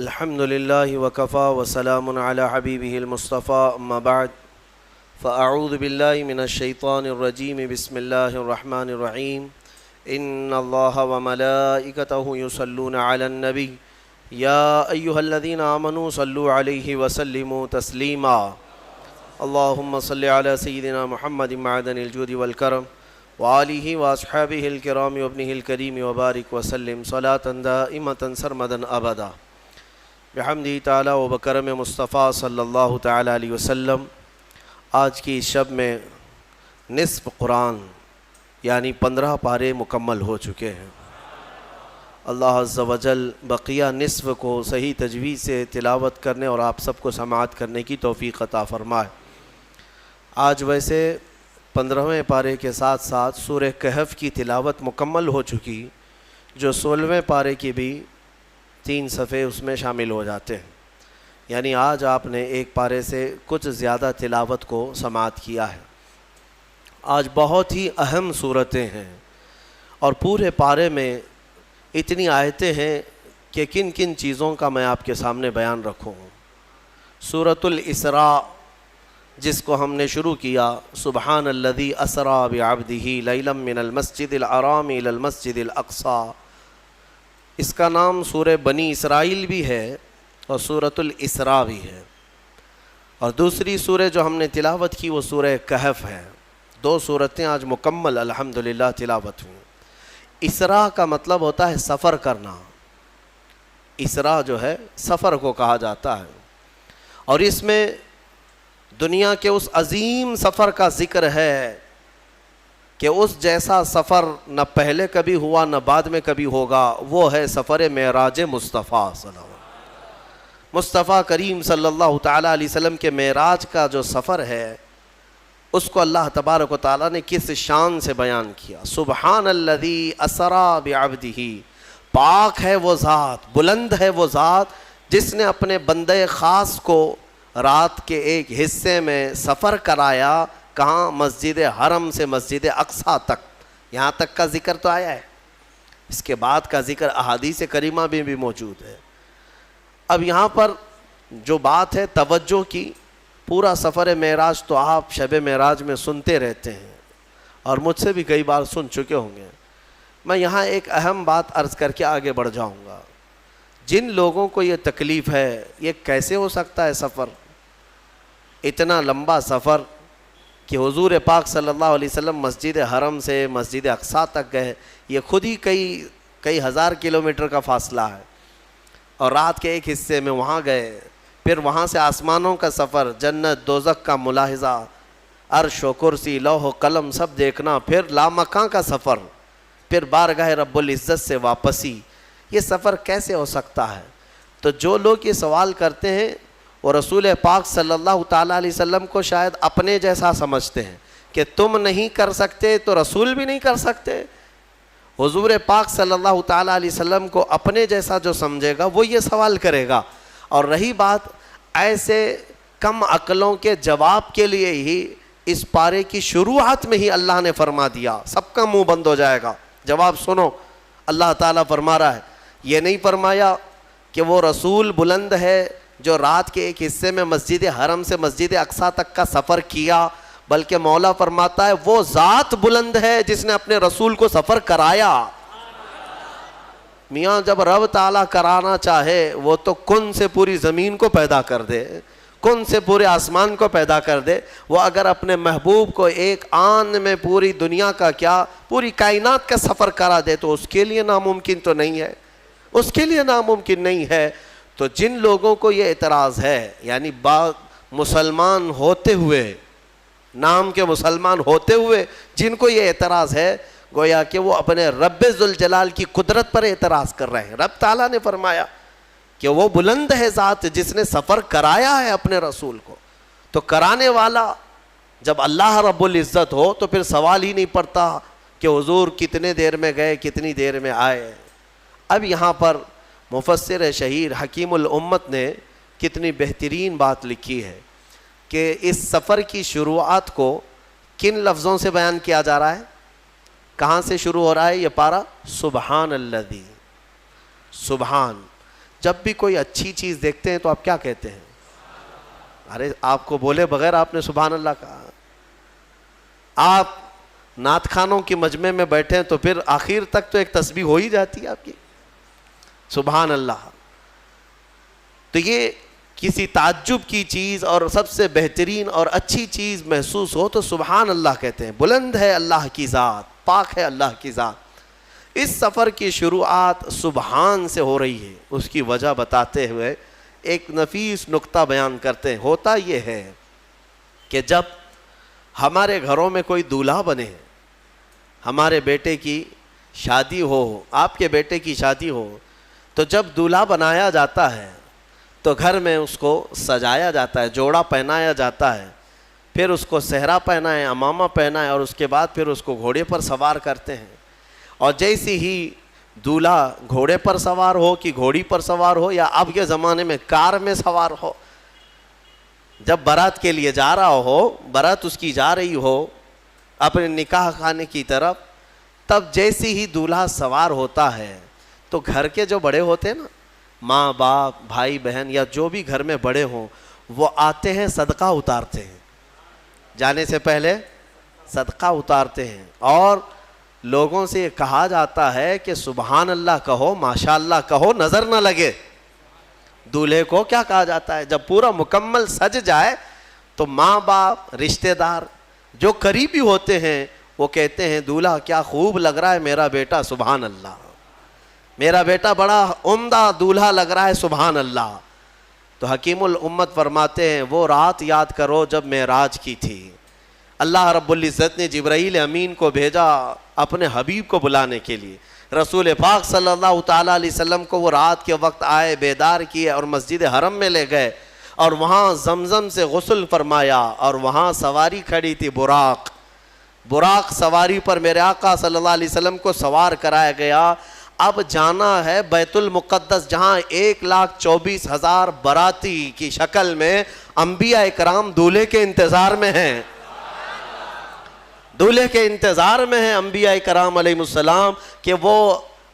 الحمد لله وكفى وسلام على حبيبه المصطفى أما بعد فأعوذ بالله من الشيطان الرجيم بسم الله الرحمن الرحيم إن الله وملائكته يصلون على النبي يا أيها الذين آمنوا صلوا عليه وسلموا تسليما اللهم صل على سيدنا محمد معدن الجود والكرم وآله وأصحابه الكرام وابنه الكريم وبارك وسلم صلاة دائمة سرمدا أبدا بحمدہ تعالی و بکرم مصطفیٰ صلی اللہ تعالی علیہ وسلم۔ آج کی شب میں نصف قرآن یعنی 15 پارے مکمل ہو چکے ہیں۔ اللہ عز و جل بقیہ نصف کو صحیح تجویز سے تلاوت کرنے اور آپ سب کو سماعت کرنے کی توفیق عطا فرمائے۔ آج ویسے 15ویں پارے کے ساتھ ساتھ سورہ کہف کی تلاوت مکمل ہو چکی، جو 16ویں پارے کی بھی 3 صفحے اس میں شامل ہو جاتے ہیں، یعنی آج آپ نے ایک پارے سے کچھ زیادہ تلاوت کو سماعت کیا ہے۔ آج بہت ہی اہم صورتیں ہیں اور پورے پارے میں اتنی آیتیں ہیں کہ کن کن چیزوں کا میں آپ کے سامنے بیان رکھوں۔ سورۃ الاسراء جس کو ہم نے شروع کیا، سبحان الذی اسریٰ بعبدہ لیلا من المسجد الحرام الی المسجد الاقصیٰ، اس کا نام سورہ بنی اسرائیل بھی ہے اور سورۃ الاسراء بھی ہے، اور دوسری سورہ جو ہم نے تلاوت کی وہ سورہ کہف ہے۔ 2 سورتیں آج مکمل الحمدللہ تلاوت ہوئیں۔ اسراء کا مطلب ہوتا ہے سفر کرنا، اسراء جو ہے سفر کو کہا جاتا ہے، اور اس میں دنیا کے اس عظیم سفر کا ذکر ہے کہ اس جیسا سفر نہ پہلے کبھی ہوا نہ بعد میں کبھی ہوگا، وہ ہے سفر معراج مصطفیٰ صلی اللہ علیہ وسلم۔ مصطفیٰ کریم صلی اللہ تعالیٰ علیہ وسلم کے معراج کا جو سفر ہے اس کو اللہ تبارک و تعالیٰ نے کس شان سے بیان کیا۔ سبحان الذی اسریٰ بعبدہ، پاک ہے وہ ذات، بلند ہے وہ ذات جس نے اپنے بندے خاص کو رات کے ایک حصے میں سفر کرایا۔ کہاں؟ مسجد حرم سے مسجد اقصیٰ تک، یہاں تک کا ذکر تو آیا ہے، اس کے بعد کا ذکر احادیث کریمہ میں بھی موجود ہے۔ اب یہاں پر جو بات ہے توجہ کی، پورا سفر معراج تو آپ شب معراج میں سنتے رہتے ہیں اور مجھ سے بھی کئی بار سن چکے ہوں گے۔ میں یہاں ایک اہم بات عرض کر کے آگے بڑھ جاؤں گا۔ جن لوگوں کو یہ تکلیف ہے یہ کیسے ہو سکتا ہے سفر، اتنا لمبا سفر کہ حضور پاک صلی اللہ علیہ وسلم مسجد حرم سے مسجد اقصیٰ تک گئے، یہ خود ہی کئی ہزار کلومیٹر کا فاصلہ ہے، اور رات کے ایک حصے میں وہاں گئے، پھر وہاں سے آسمانوں کا سفر، جنت دوزخ کا ملاحظہ، عرش و کرسی لوح و قلم سب دیکھنا، پھر لامکاں کا سفر، پھر بارگاہ رب العزت سے واپسی، یہ سفر کیسے ہو سکتا ہے؟ تو جو لوگ یہ سوال کرتے ہیں وہ رسول پاک صلی اللہ تعالیٰ علیہ وسلم کو شاید اپنے جیسا سمجھتے ہیں کہ تم نہیں کر سکتے تو رسول بھی نہیں کر سکتے۔ حضور پاک صلی اللہ تعالیٰ علیہ وسلم کو اپنے جیسا جو سمجھے گا وہ یہ سوال کرے گا۔ اور رہی بات ایسے کم عقلوں کے جواب کے لیے ہی اس پارے کی شروعات میں ہی اللہ نے فرما دیا، سب کا منہ بند ہو جائے گا۔ جواب سنو، اللہ تعالیٰ فرما رہا ہے، یہ نہیں فرمایا کہ وہ رسول بلند ہے جو رات کے ایک حصے میں مسجد حرم سے مسجد اقصیٰ تک کا سفر کیا، بلکہ مولا فرماتا ہے وہ ذات بلند ہے جس نے اپنے رسول کو سفر کرایا۔ میاں جب رب تعالیٰ کرانا چاہے وہ تو کن سے پوری زمین کو پیدا کر دے، کن سے پورے آسمان کو پیدا کر دے۔ وہ اگر اپنے محبوب کو ایک آن میں پوری دنیا کا کیا پوری کائنات کا سفر کرا دے تو اس کے لیے ناممکن تو نہیں ہے، اس کے لیے ناممکن نہیں ہے۔ تو جن لوگوں کو یہ اعتراض ہے، یعنی مسلمان ہوتے ہوئے، نام کے مسلمان ہوتے ہوئے جن کو یہ اعتراض ہے، گویا کہ وہ اپنے رب ذوالجلال کی قدرت پر اعتراض کر رہے ہیں۔ رب تعالیٰ نے فرمایا کہ وہ بلند ہے ذات جس نے سفر کرایا ہے اپنے رسول کو، تو کرانے والا جب اللہ رب العزت ہو تو پھر سوال ہی نہیں پڑتا کہ حضور کتنے دیر میں گئے کتنی دیر میں آئے۔ اب یہاں پر مفسر شہیر حکیم الامت نے کتنی بہترین بات لکھی ہے کہ اس سفر کی شروعات کو کن لفظوں سے بیان کیا جا رہا ہے، کہاں سے شروع ہو رہا ہے یہ پارہ؟ سبحان الذی، سبحان جب بھی کوئی اچھی چیز دیکھتے ہیں تو آپ کیا کہتے ہیں؟ ارے آپ کو بولے بغیر آپ نے سبحان اللہ کہا. آپ نعت خوانوں کی مجمع میں بیٹھے ہیں تو پھر آخر تک تو ایک تسبیح ہو ہی جاتی ہے آپ کی, سبحان اللہ. تو یہ کسی تعجب کی چیز اور سب سے بہترین اور اچھی چیز محسوس ہو تو سبحان اللہ کہتے ہیں. بلند ہے اللہ کی ذات, پاک ہے اللہ کی ذات. اس سفر کی شروعات سبحان سے ہو رہی ہے. اس کی وجہ بتاتے ہوئے ایک نفیس نقطہ بیان کرتے ہیں. ہوتا یہ ہے کہ جب ہمارے گھروں میں کوئی دولہا بنے, ہمارے بیٹے کی شادی ہو, آپ کے بیٹے کی شادی ہو, تو جب دولہا بنایا جاتا ہے تو گھر میں اس کو سجایا جاتا ہے, جوڑا پہنایا جاتا ہے, پھر اس کو صحرا پہنائے, عمامہ پہنائے, اور اس کے بعد پھر اس کو گھوڑے پر سوار کرتے ہیں. اور جیسی ہی دولہا گھوڑے پر سوار ہو کہ گھوڑی پر سوار ہو یا اب کے زمانے میں کار میں سوار ہو, جب بارات کے لیے جا رہا ہو, بارات اس کی جا رہی ہو اپنے نکاح خانے کی طرف, تب جیسی ہی دولہا سوار ہوتا ہے تو گھر کے جو بڑے ہوتے ہیں نا, ماں باپ بھائی بہن یا جو بھی گھر میں بڑے ہوں, وہ آتے ہیں صدقہ اتارتے ہیں, جانے سے پہلے صدقہ اتارتے ہیں. اور لوگوں سے یہ کہا جاتا ہے کہ سبحان اللہ کہو, ماشاء اللہ کہو, نظر نہ لگے. دولہے کو کیا کہا جاتا ہے؟ جب پورا مکمل سج جائے تو ماں باپ رشتہ دار جو قریبی ہوتے ہیں وہ کہتے ہیں دولہا کیا خوب لگ رہا ہے میرا بیٹا, سبحان اللہ, میرا بیٹا بڑا عمدہ دولہا لگ رہا ہے, سبحان اللہ. تو حکیم الامت فرماتے ہیں وہ رات یاد کرو جب معراج کی تھی. اللہ رب العزت نے جبرائیل امین کو بھیجا اپنے حبیب کو بلانے کے لیے. رسول پاک صلی اللہ تعالیٰ علیہ وسلم کو وہ رات کے وقت آئے, بیدار کیے اور مسجد حرم میں لے گئے, اور وہاں زمزم سے غسل فرمایا, اور وہاں سواری کھڑی تھی براق. براق سواری پر میرے آقا صلی اللہ علیہ وسلم کو سوار کرایا گیا. اب جانا ہے بیت المقدس, جہاں 1,24,000 باراتی کی شکل میں انبیاء اکرام دولہے کے انتظار میں ہیں. دولہے کے انتظار میں ہیں انبیاء کرام علیہ السلام کہ وہ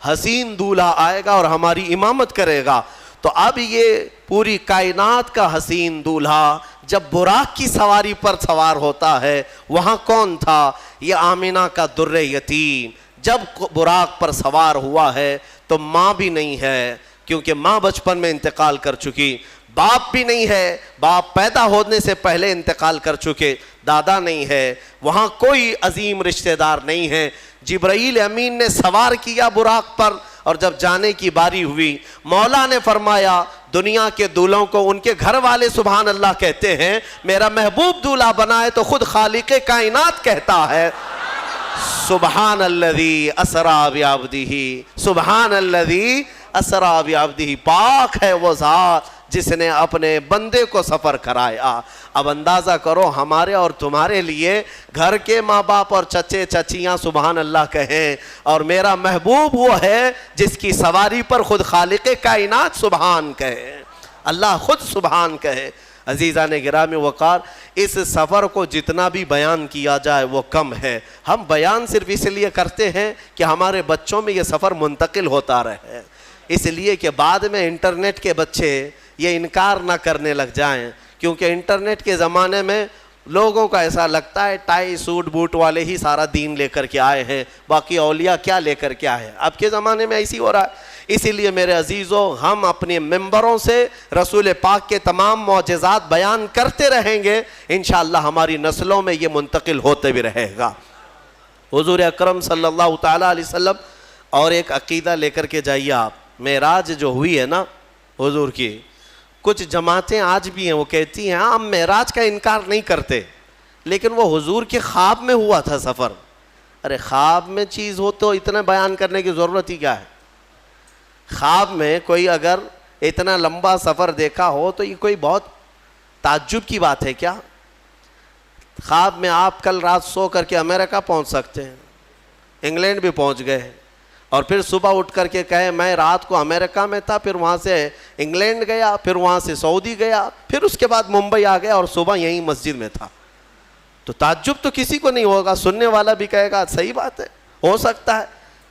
حسین دولہا آئے گا اور ہماری امامت کرے گا. تو اب یہ پوری کائنات کا حسین دولہا جب براق کی سواری پر سوار ہوتا ہے, وہاں کون تھا؟ یہ آمینہ کا در یتیم. جب براق پر سوار ہوا ہے تو ماں بھی نہیں ہے, کیونکہ ماں بچپن میں انتقال کر چکی. باپ بھی نہیں ہے, باپ پیدا ہونے سے پہلے انتقال کر چکے. دادا نہیں ہے, وہاں کوئی عظیم رشتہ دار نہیں ہے. جبرائیل امین نے سوار کیا براق پر, اور جب جانے کی باری ہوئی مولا نے فرمایا دنیا کے دولہوں کو ان کے گھر والے سبحان اللہ کہتے ہیں, میرا محبوب دولہا بنا ہے تو خود خالق کائنات کہتا ہے سبحان الذی اسری بعبدہ, سبحان الذی اسری بعبدہ. پاک ہے وہ ذات جس نے اپنے بندے کو سفر کرایا. اب اندازہ کرو ہمارے اور تمہارے لیے گھر کے ماں باپ اور چچے چچیاں سبحان اللہ کہیں, اور میرا محبوب وہ ہے جس کی سواری پر خود خالق کائنات سبحان کہے, اللہ خود سبحان کہے. عزیزان گرامی وقار, اس سفر کو جتنا بھی بیان کیا جائے وہ کم ہے. ہم بیان صرف اس لیے کرتے ہیں کہ ہمارے بچوں میں یہ سفر منتقل ہوتا رہے, اس لیے کہ بعد میں انٹرنیٹ کے بچے یہ انکار نہ کرنے لگ جائیں, کیونکہ انٹرنیٹ کے زمانے میں لوگوں کا ایسا لگتا ہے ٹائی سوٹ بوٹ والے ہی سارا دین لے کر کے آئے ہیں, باقی اولیاء کیا لے کر کے آئے ہیں. اب کے زمانے میں ایسی ہو رہا ہے. اسی لیے میرے عزیزوں, ہم اپنے ممبروں سے رسول پاک کے تمام معجزات بیان کرتے رہیں گے, انشاءاللہ ہماری نسلوں میں یہ منتقل ہوتے بھی رہے گا. حضور اکرم صلی اللہ تعالیٰ علیہ وسلم, اور ایک عقیدہ لے کر کے جائیے آپ, معراج جو ہوئی ہے نا حضور کی, کچھ جماعتیں آج بھی ہیں وہ کہتی ہیں ہم معراج کا انکار نہیں کرتے, لیکن وہ حضور کے خواب میں ہوا تھا سفر. ارے خواب میں چیز ہو تو اتنا بیان کرنے کی ضرورت ہی کیا ہے؟ خواب میں کوئی اگر اتنا لمبا سفر دیکھا ہو تو یہ کوئی بہت تعجب کی بات ہے کیا؟ خواب میں آپ کل رات سو کر کے امریکہ پہنچ سکتے ہیں, انگلینڈ بھی پہنچ گئے, اور پھر صبح اٹھ کر کے کہے میں رات کو امریکہ میں تھا, پھر وہاں سے انگلینڈ گیا, پھر وہاں سے سعودی گیا, پھر اس کے بعد ممبئی آ گیا اور صبح یہیں مسجد میں تھا. تو تعجب تو کسی کو نہیں ہوگا, سننے والا بھی کہے گا صحیح بات ہے, ہو سکتا ہے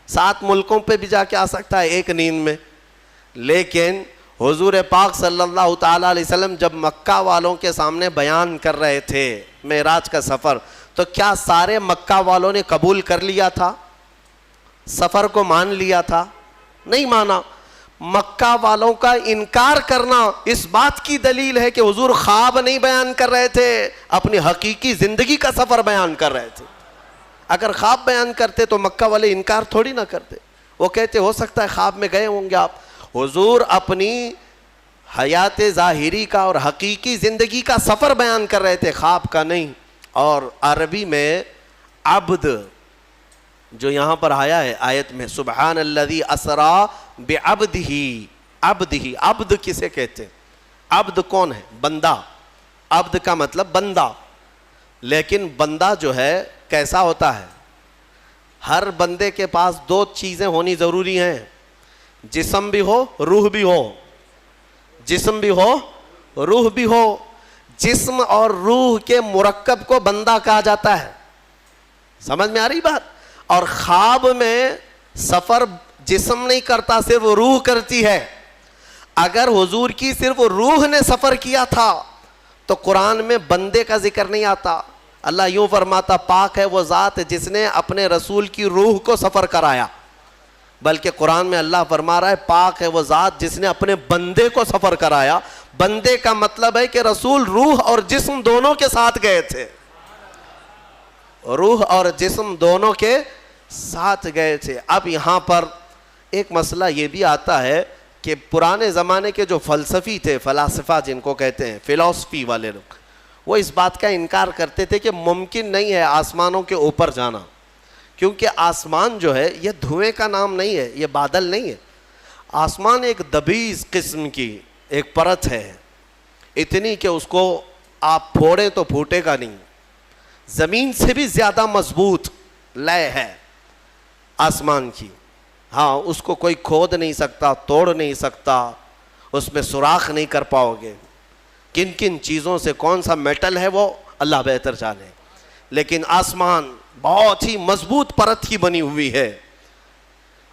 7 ملکوں پہ بھی جا کے آ سکتا ہے ایک نیند میں. لیکن حضور پاک صلی اللہ تعالیٰ علیہ وسلم جب مکہ والوں کے سامنے بیان کر رہے تھے معراج کا سفر، تو کیا سارے مکہ والوں نے قبول کر لیا تھا؟ سفر کو مان لیا تھا؟ نہیں مانا۔ مکہ والوں کا انکار کرنا اس بات کی دلیل ہے کہ حضور خواب نہیں بیان کر رہے تھے، اپنی حقیقی زندگی کا سفر بیان کر رہے تھے۔ اگر خواب بیان کرتے تو مکہ والے انکار تھوڑی نہ کرتے، وہ کہتے ہو سکتا ہے خواب میں گئے ہوں گے آپ۔ حضور اپنی حیات ظاہری کا اور حقیقی زندگی کا سفر بیان کر رہے تھے، خواب کا نہیں۔ اور عربی میں عبد جو یہاں پر آیا ہے آیت میں، سبحان الذی اسرا بعبدہ، عبدہ، عبد کسے کہتے ہیں؟ عبد کون ہے؟ بندہ۔ عبد کا مطلب بندہ، لیکن بندہ جو ہے کیسا ہوتا ہے؟ ہر بندے کے پاس دو چیزیں ہونی ضروری ہیں، جسم بھی ہو روح بھی ہو، جسم بھی ہو روح بھی ہو۔ جسم اور روح کے مرکب کو بندہ کہا جاتا ہے۔ سمجھ میں آ رہی بات؟ اور خواب میں سفر جسم نہیں کرتا، صرف روح کرتی ہے۔ اگر حضور کی صرف روح نے سفر کیا تھا تو قرآن میں بندے کا ذکر نہیں آتا۔ اللہ یوں فرماتا، پاک ہے وہ ذات جس نے اپنے رسول کی روح کو سفر کرایا، بلکہ قرآن میں اللہ فرما رہا ہے پاک ہے وہ ذات جس نے اپنے بندے کو سفر کرایا۔ بندے کا مطلب ہے کہ رسول روح اور جسم دونوں کے ساتھ گئے تھے، روح اور جسم دونوں کے ساتھ گئے تھے۔ اب یہاں پر ایک مسئلہ یہ بھی آتا ہے کہ پرانے زمانے کے جو فلسفی تھے، فلاسفہ جن کو کہتے ہیں، فلسفی والے لوگ، وہ اس بات کا انکار کرتے تھے کہ ممکن نہیں ہے آسمانوں کے اوپر جانا، کیونکہ آسمان جو ہے یہ دھوئیں کا نام نہیں ہے، یہ بادل نہیں ہے۔ آسمان ایک دبیز قسم کی ایک پرت ہے، اتنی کہ اس کو آپ پھوڑیں تو پھوٹے گا نہیں، زمین سے بھی زیادہ مضبوط لے ہے آسمان کی۔ ہاں، اس کو کوئی کھود نہیں سکتا، توڑ نہیں سکتا، اس میں سوراخ نہیں کر پاؤ گے۔ کن کن چیزوں سے کون سا میٹل ہے وہ اللہ بہتر جانے، لیکن آسمان بہت ہی مضبوط پرت کی بنی ہوئی ہے،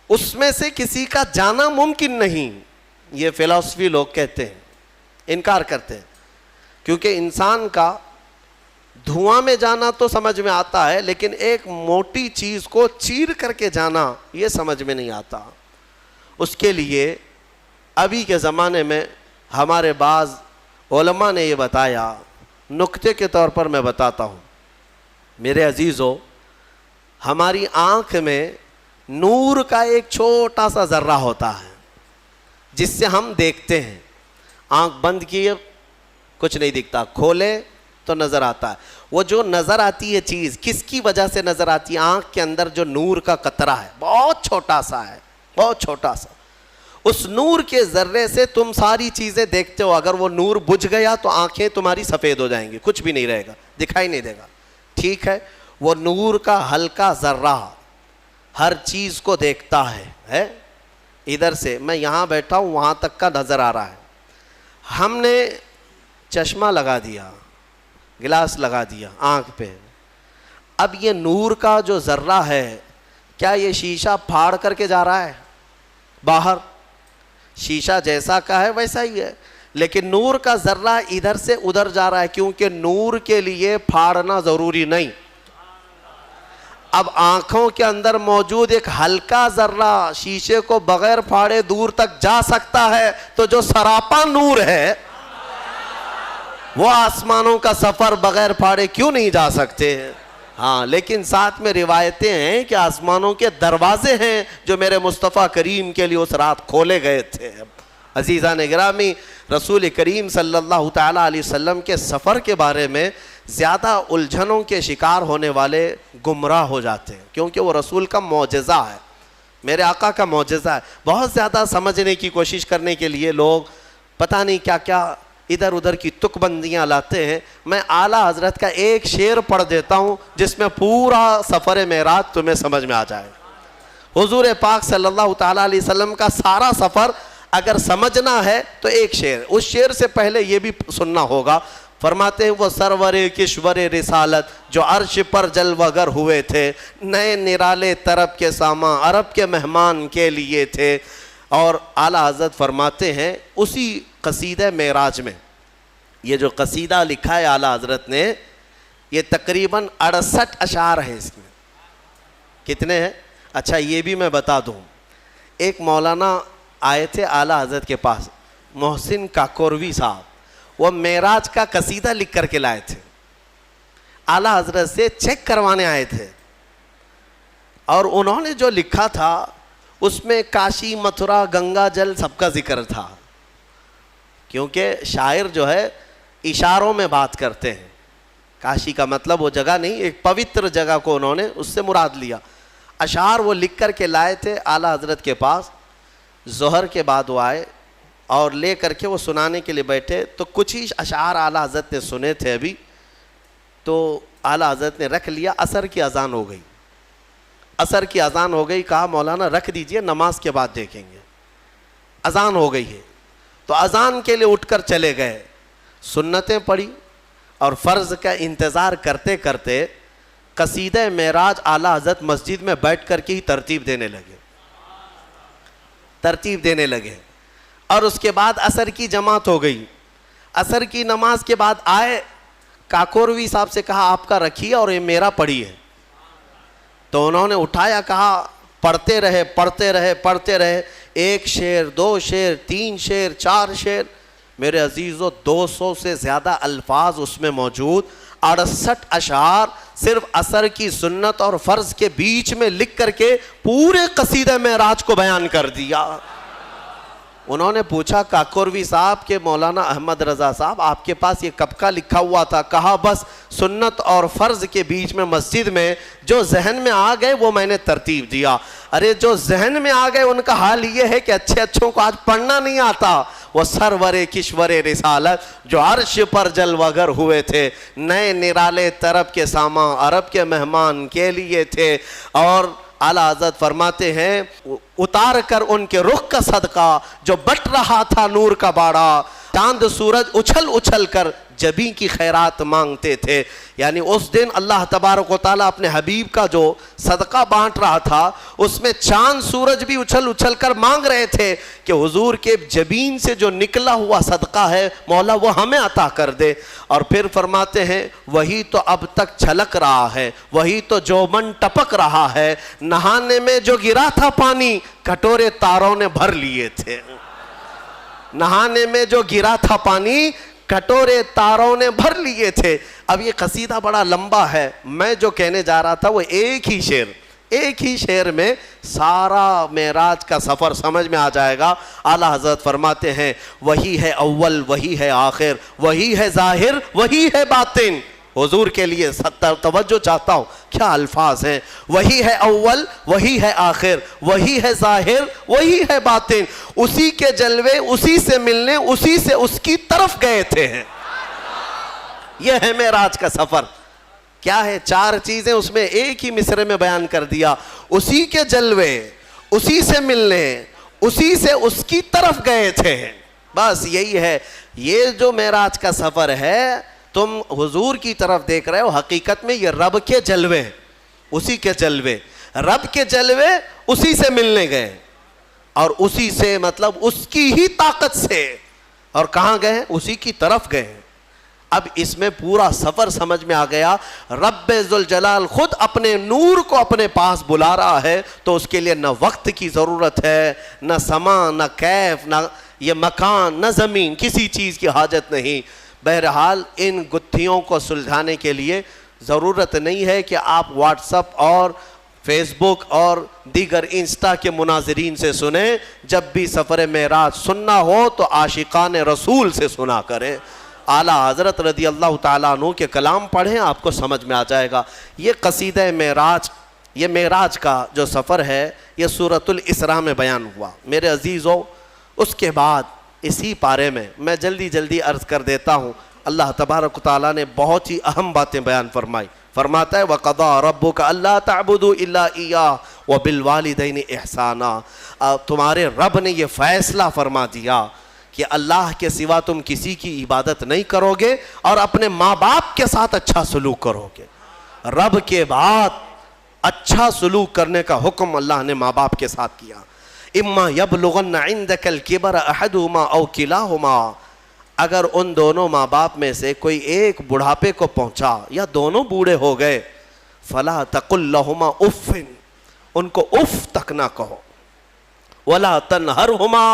اس میں سے کسی کا جانا ممکن نہیں۔ یہ فلسفی لوگ کہتے ہیں، انکار کرتے ہیں، کیونکہ انسان کا دھواں میں جانا تو سمجھ میں آتا ہے، لیکن ایک موٹی چیز کو چیر کر کے جانا یہ سمجھ میں نہیں آتا۔ اس کے لیے ابھی کے زمانے میں ہمارے بعض علماء نے یہ بتایا، نکتے کے طور پر میں بتاتا ہوں میرے عزیزو، ہماری آنکھ میں نور کا ایک چھوٹا سا ذرہ ہوتا ہے جس سے ہم دیکھتے ہیں۔ آنکھ بند کیے کچھ نہیں دکھتا، کھولے تو نظر آتا ہے۔ وہ جو نظر آتی ہے چیز کس کی وجہ سے نظر آتی ہے؟ آنکھ کے اندر جو نور کا قطرہ ہے، بہت چھوٹا سا ہے، بہت چھوٹا سا، اس نور کے ذرے سے تم ساری چیزیں دیکھتے ہو۔ اگر وہ نور بجھ گیا تو آنکھیں تمہاری سفید ہو جائیں گی، کچھ بھی نہیں رہے گا، دکھائی نہیں دے گا، ٹھیک ہے؟ وہ نور کا ہلکا ذرہ ہر چیز کو دیکھتا ہے۔ ادھر سے میں یہاں بیٹھا ہوں، وہاں تک کا نظر آ رہا ہے۔ ہم نے چشمہ لگا دیا، گلاس لگا دیا آنکھ پہ، اب یہ نور کا جو ذرہ ہے، کیا یہ شیشہ پھاڑ کر کے جا رہا ہے باہر؟ شیشہ جیسا کا ہے ویسا ہی ہے، لیکن نور کا ذرہ ادھر سے ادھر جا رہا ہے، کیونکہ نور کے لیے پھاڑنا ضروری نہیں۔ اب آنکھوں کے اندر موجود ایک ہلکا ذرہ شیشے کو بغیر پھاڑے دور تک جا سکتا ہے، تو جو سراپا نور ہے وہ آسمانوں کا سفر بغیر پھاڑے کیوں نہیں جا سکتے؟ ہاں، لیکن ساتھ میں روایتیں ہیں کہ آسمانوں کے دروازے ہیں جو میرے مصطفیٰ کریم کے لیے اس رات کھولے گئے تھے۔ عزیزان گرامی، رسول کریم صلی اللہ تعالیٰ علیہ وسلم کے سفر کے بارے میں زیادہ الجھنوں کے شکار ہونے والے گمراہ ہو جاتے ہیں، کیونکہ وہ رسول کا معجزہ ہے، میرے آقا کا معجزہ ہے۔ بہت زیادہ سمجھنے کی کوشش کرنے کے لیے لوگ پتہ نہیں کیا کیا ادھر ادھر کی تک بندیاں لاتے ہیں۔ میں اعلیٰ حضرت کا ایک شعر پڑھ دیتا ہوں جس میں پورا سفر معراج تمہیں سمجھ میں آ جائے۔ حضور پاک صلی اللہ تعالیٰ علیہ وسلم کا سارا سفر اگر سمجھنا ہے تو ایک شعر، اس شعر سے پہلے یہ بھی سننا ہوگا۔ فرماتے ہیں وہ سرور کشور رسالت جو عرش پر جلوہ گر ہوئے تھے، نئے نرالے طرب کے ساما عرب کے مہمان کے لیے تھے، اور اعلیٰ حضرت فرماتے ہیں اسی قصیدہ معراج میں، یہ جو قصیدہ لکھا ہے اعلیٰ حضرت نے، یہ تقریباً 68 اشعار ہیں اس میں. کتنے ہیں؟ اچھا یہ بھی میں بتا دوں، ایک مولانا آئے تھے اعلیٰ حضرت کے پاس، محسن کاکوروی صاحب، وہ معراج کا قصیدہ لکھ کر کے لائے تھے، اعلیٰ حضرت سے چیک کروانے آئے تھے، اور انہوں نے جو لکھا تھا اس میں کاشی، متھرا، گنگا جل سب کا ذکر تھا، کیونکہ شاعر جو ہے اشاروں میں بات کرتے ہیں. کاشی کا مطلب وہ جگہ نہیں، ایک پوتر جگہ کو انہوں نے اس سے مراد لیا. اشعار وہ لکھ کر کے لائے تھے اعلیٰ حضرت کے پاس. ظہر کے بعد وہ آئے اور لے کر کے وہ سنانے کے لیے بیٹھے، تو کچھ ہی اشعار اعلیٰ حضرت نے سنے تھے ابھی، تو اعلیٰ حضرت نے رکھ لیا. عصر کی اذان ہو گئی، عصر کی اذان ہو گئی، کہا مولانا رکھ دیجئے، نماز کے بعد دیکھیں گے. اذان ہو گئی ہے تو اذان کے لیے اٹھ کر چلے گئے، سنتیں پڑھی اور فرض کا انتظار کرتے کرتے قصیدہ معراج اعلیٰ حضرت مسجد میں بیٹھ کر کے ہی ترتیب دینے لگے. اور اس کے بعد عصر کی جماعت ہو گئی. عصر کی نماز کے بعد آئے، کاکوروی صاحب سے کہا آپ کا رکھیے اور یہ میرا پڑھیے. تو انہوں نے اٹھایا، کہا پڑھتے رہے، ایک شعر، 2 شعر، 3 شعر، 4 شعر. میرے عزیزو 200 سے زیادہ الفاظ اس میں موجود، 68 اشعار صرف عصر کی سنت اور فرض کے بیچ میں لکھ کر کے پورے قصیدہ معراج کو بیان کر دیا. انہوں نے پوچھا کاکوروی صاحب کہ مولانا احمد رضا صاحب آپ کے پاس یہ کب کا لکھا ہوا تھا؟ کہا بس سنت اور فرض کے بیچ میں مسجد میں جو ذہن میں آ گئے وہ میں نے ترتیب دیا. ارے جو ذہن میں آ گئے ان کا حال یہ ہے کہ اچھوں کو آج پڑھنا نہیں آتا. وہ سرور کشور رسالت جو عرش پر جلوگر ہوئے تھے، نئے نرالے طرب کے سامان عرب کے مہمان کے لیے تھے. اور اعلیٰ حضرت فرماتے ہیں اتار کر ان کے رخ کا صدقہ جو بٹ رہا تھا نور کا باڑا، چاند سورج اچھل کر جبیں کی خیرات مانگتے تھے. یعنی اس دن اللہ تبارک و تعالیٰ اپنے حبیب کا جو صدقہ بانٹ رہا تھا اس میں چاند سورج بھی اچھل کر مانگ رہے تھے کہ حضور کے جبین سے جو نکلا ہوا صدقہ ہے مولا وہ ہمیں عطا کر دے. اور پھر فرماتے ہیں وہی تو اب تک چھلک رہا ہے، وہی تو جوبن ٹپک رہا ہے، نہانے میں جو گرا تھا پانی کٹورے تاروں نے بھر لیے تھے. نہانے میں جو گرا تھا پانی کٹورے تاروں نے بھر لیے تھے. اب یہ قصیدہ بڑا لمبا ہے، میں جو کہنے جا رہا تھا وہ ایک ہی شعر میں سارا معراج کا سفر سمجھ میں آ جائے گا. اعلیٰ حضرت فرماتے ہیں وہی ہے اول، وہی ہے آخر، وہی ہے ظاہر، وہی ہے باطن. حضور کے لیے توجہ چاہتا ہوں، کیا الفاظ ہیں. وہی ہے اول، وہی ہے آخر، وہی ہے ظاہر، وہی ہے باطن. اسی کے جلوے اسی سے ملنے اسی سے اس کی طرف گئے تھے. یہ ہے معراج کا سفر. کیا ہے؟ 4 چیزیں اس میں ایک ہی مصرے میں بیان کر دیا. اسی کے جلوے اسی سے ملنے اسی سے اس کی طرف گئے تھے. بس یہی ہے. یہ جو معراج کا سفر ہے تم حضور کی طرف دیکھ رہے ہو، حقیقت میں یہ رب کے جلوے، اسی کے جلوے، رب کے جلوے اسی سے ملنے گئے اور اسی سے مطلب اس کی ہی طاقت سے. اور کہاں گئے؟ اسی کی طرف گئے. اب اس میں پورا سفر سمجھ میں آ گیا. رب ذوالجلال خود اپنے نور کو اپنے پاس بلا رہا ہے تو اس کے لیے نہ وقت کی ضرورت ہے، نہ سما، نہ کیف، نہ یہ مکان، نہ زمین، کسی چیز کی حاجت نہیں. بہرحال ان گتھیوں کو سلجھانے کے لیے ضرورت نہیں ہے کہ آپ واٹس اپ اور فیس بک اور دیگر انسٹا کے مناظرین سے سنیں. جب بھی سفر معراج سننا ہو تو عاشقان رسول سے سنا کریں. اعلیٰ حضرت رضی اللہ تعالیٰ عنہ کے کلام پڑھیں، آپ کو سمجھ میں آ جائے گا. یہ قصیدہ معراج، یہ معراج کا جو سفر ہے یہ سورۃ الاسراء میں بیان ہوا. میرے عزیزو اس کے بعد اسی پارے میں میں جلدی عرض کر دیتا ہوں. اللہ تبارک و تعالیٰ نے بہت ہی اہم باتیں بیان فرمائی. فرماتا ہے وَقَضَىٰ رَبُّكَ أَلَّا تَعْبُدُوا إِلَّا إِيَّاهُ وَبِالْوَالِدَيْنِ إِحْسَانًا. تمہارے رب نے یہ فیصلہ فرما دیا کہ اللہ کے سوا تم کسی کی عبادت نہیں کرو گے اور اپنے ماں باپ کے ساتھ اچھا سلوک کرو گے. رب کے بعد اچھا سلوک کرنے کا حکم اللہ نے ماں باپ کے ساتھ کیا. اما یبلغن عندک الکبر احدہما او کلاہما، اگر ان دونوں ماں باپ میں سے کوئی ایک بڑھاپے کو پہنچا یا دونوں بوڑھے ہو گئے، فلا تقل لہما اف، ان کو اف تک نہ کہو، ولا تنہرہما،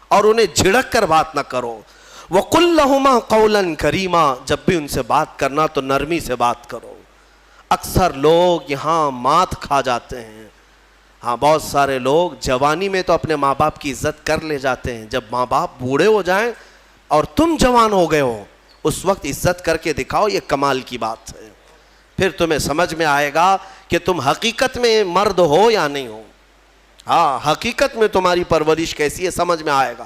اور انہیں جھڑک کر بات نہ کرو، وقل لہما قولا کریما، جب بھی ان سے بات کرنا تو نرمی سے بات کرو۔ اکثر لوگ یہاں مات کھا جاتے ہیں۔ ہاں، بہت سارے لوگ جوانی میں تو اپنے ماں باپ کی عزت کر لے جاتے ہیں، جب ماں باپ بوڑھے ہو جائیں اور تم جوان ہو گئے ہو اس وقت عزت کر کے دکھاؤ، یہ کمال کی بات ہے۔ پھر تمہیں سمجھ میں آئے گا کہ تم حقیقت میں مرد ہو یا نہیں ہو۔ ہاں، حقیقت میں تمہاری پرورش کیسی ہے سمجھ میں آئے گا۔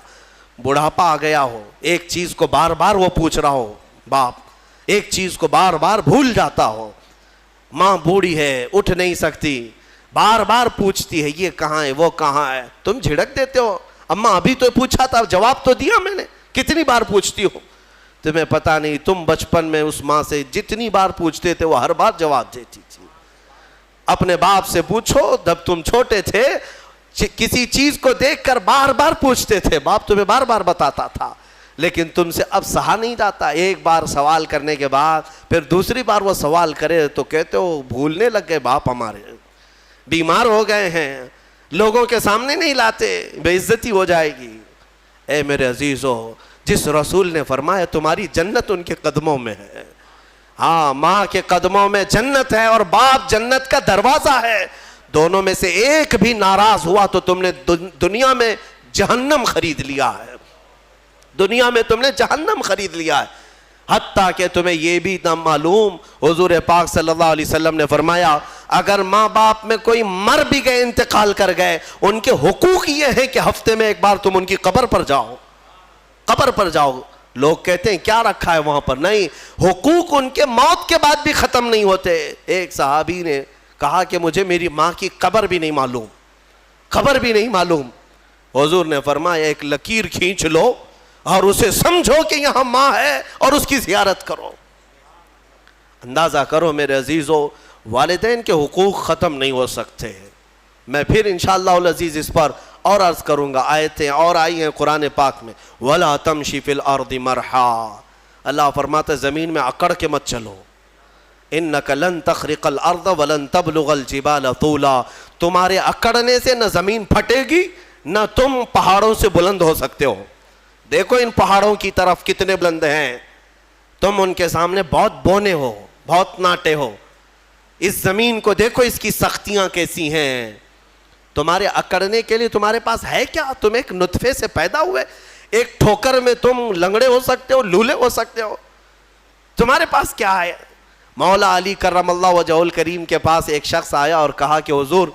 بڑھاپا آ گیا ہو، ایک چیز کو بار بار وہ پوچھ رہا ہو، باپ ایک چیز کو بار بار بھول جاتا ہو، ماں بوڑھی ہے اٹھ نہیں سکتی، بار بار پوچھتی ہے یہ کہاں ہے وہ کہاں ہے، تم جھڑک دیتے ہو، اماں ابھی تو پوچھا تھا جواب تو دیا میں نے، کتنی بار پوچھتی ہو؟ تمہیں پتہ نہیں تم بچپن میں اس ماں سے جتنی بار پوچھتے تھے وہ ہر بار جواب دیتی تھی۔ اپنے باپ سے پوچھو، جب تم چھوٹے تھے کسی چیز کو دیکھ کر بار بار پوچھتے تھے، باپ تمہیں بار بار بتاتا تھا، لیکن تم سے اب سہا نہیں جاتا۔ ایک بار سوال کرنے کے بعد پھر دوسری بار وہ سوال کرے تو کہتے ہو بھولنے لگ گئے باپ ہمارے، بیمار ہو گئے ہیں، لوگوں کے سامنے نہیں لاتے، بے عزتی ہو جائے گی۔ اے میرے عزیزو، جس رسول نے فرمایا تمہاری جنت ان کے قدموں میں ہے، ہاں ماں کے قدموں میں جنت ہے اور باپ جنت کا دروازہ ہے، دونوں میں سے ایک بھی ناراض ہوا تو تم نے دنیا میں جہنم خرید لیا ہے، دنیا میں تم نے جہنم خرید لیا ہے۔ حتیٰ کہ تمہیں یہ بھی نہ معلوم، حضور پاک صلی اللہ علیہ وسلم نے فرمایا اگر ماں باپ میں کوئی مر بھی گئے، انتقال کر گئے، ان کے حقوق یہ ہیں کہ ہفتے میں ایک بار تم ان کی قبر پر جاؤ، قبر پر جاؤ۔ لوگ کہتے ہیں کیا رکھا ہے وہاں پر، نہیں، حقوق ان کے موت کے بعد بھی ختم نہیں ہوتے۔ ایک صحابی نے کہا کہ مجھے میری ماں کی قبر بھی نہیں معلوم، قبر بھی نہیں معلوم۔ حضور نے فرمایا ایک لکیر کھینچ لو اور اسے سمجھو کہ یہاں ماں ہے اور اس کی زیارت کرو۔ اندازہ کرو میرے عزیزو، والدین کے حقوق ختم نہیں ہو سکتے۔ میں پھر انشاءاللہ العزیز اس پر اور عرض کروں گا، آیتیں اور آئی ہیں قرآن پاک میں، وَلَا تَمْشِ فِي الْأَرْضِ مَرْحًا، اللہ فرماتا ہے زمین میں اکڑ کے مت چلو، اِنَّكَ لَن تَخْرِقَ الْأَرْضَ وَلَن تَبْلُغَ الْجِبَالَ طُولًا، تمہارے اکڑنے سے نہ زمین پھٹے گی نہ تم پہاڑوں سے بلند ہو سکتے ہو۔ دیکھو ان پہاڑوں کی طرف کتنے بلند ہیں، تم ان کے سامنے بہت بونے ہو، بہت ناٹے ہو۔ اس زمین کو دیکھو اس کی سختیاں کیسی ہیں، تمہارے اکڑنے کے لیے تمہارے پاس ہے کیا؟ تم ایک نطفے سے پیدا ہوئے، ایک ٹھوکر میں تم لنگڑے ہو سکتے ہو، لولے ہو سکتے ہو، تمہارے پاس کیا ہے؟ مولا علی کرم اللہ وجہہ الکریم کے پاس ایک شخص آیا اور کہا کہ حضور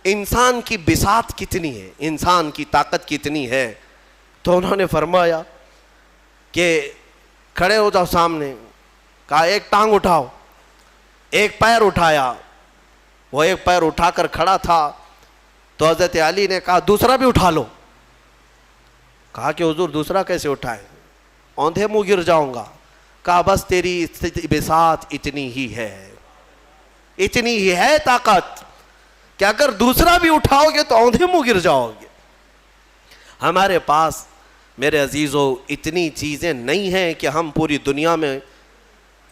انسان کی بساط کتنی ہے، انسان کی طاقت کتنی ہے؟ تو انہوں نے فرمایا کہ کھڑے ہو جاؤ سامنے، کہا ایک ٹانگ اٹھاؤ، ایک پیر اٹھایا، وہ ایک پیر اٹھا کر کھڑا تھا تو حضرت علی نے کہا دوسرا بھی اٹھا لو، کہا کہ حضور دوسرا کیسے اٹھائے، اوندھے منہ گر جاؤں گا، کہا بس تیری بساط اتنی ہی ہے، اتنی ہی ہے طاقت کہ اگر دوسرا بھی اٹھاؤ گے تو اوندھے منہ گر جاؤ گے۔ ہمارے پاس میرے عزیزو اتنی چیزیں نہیں ہیں کہ ہم پوری دنیا میں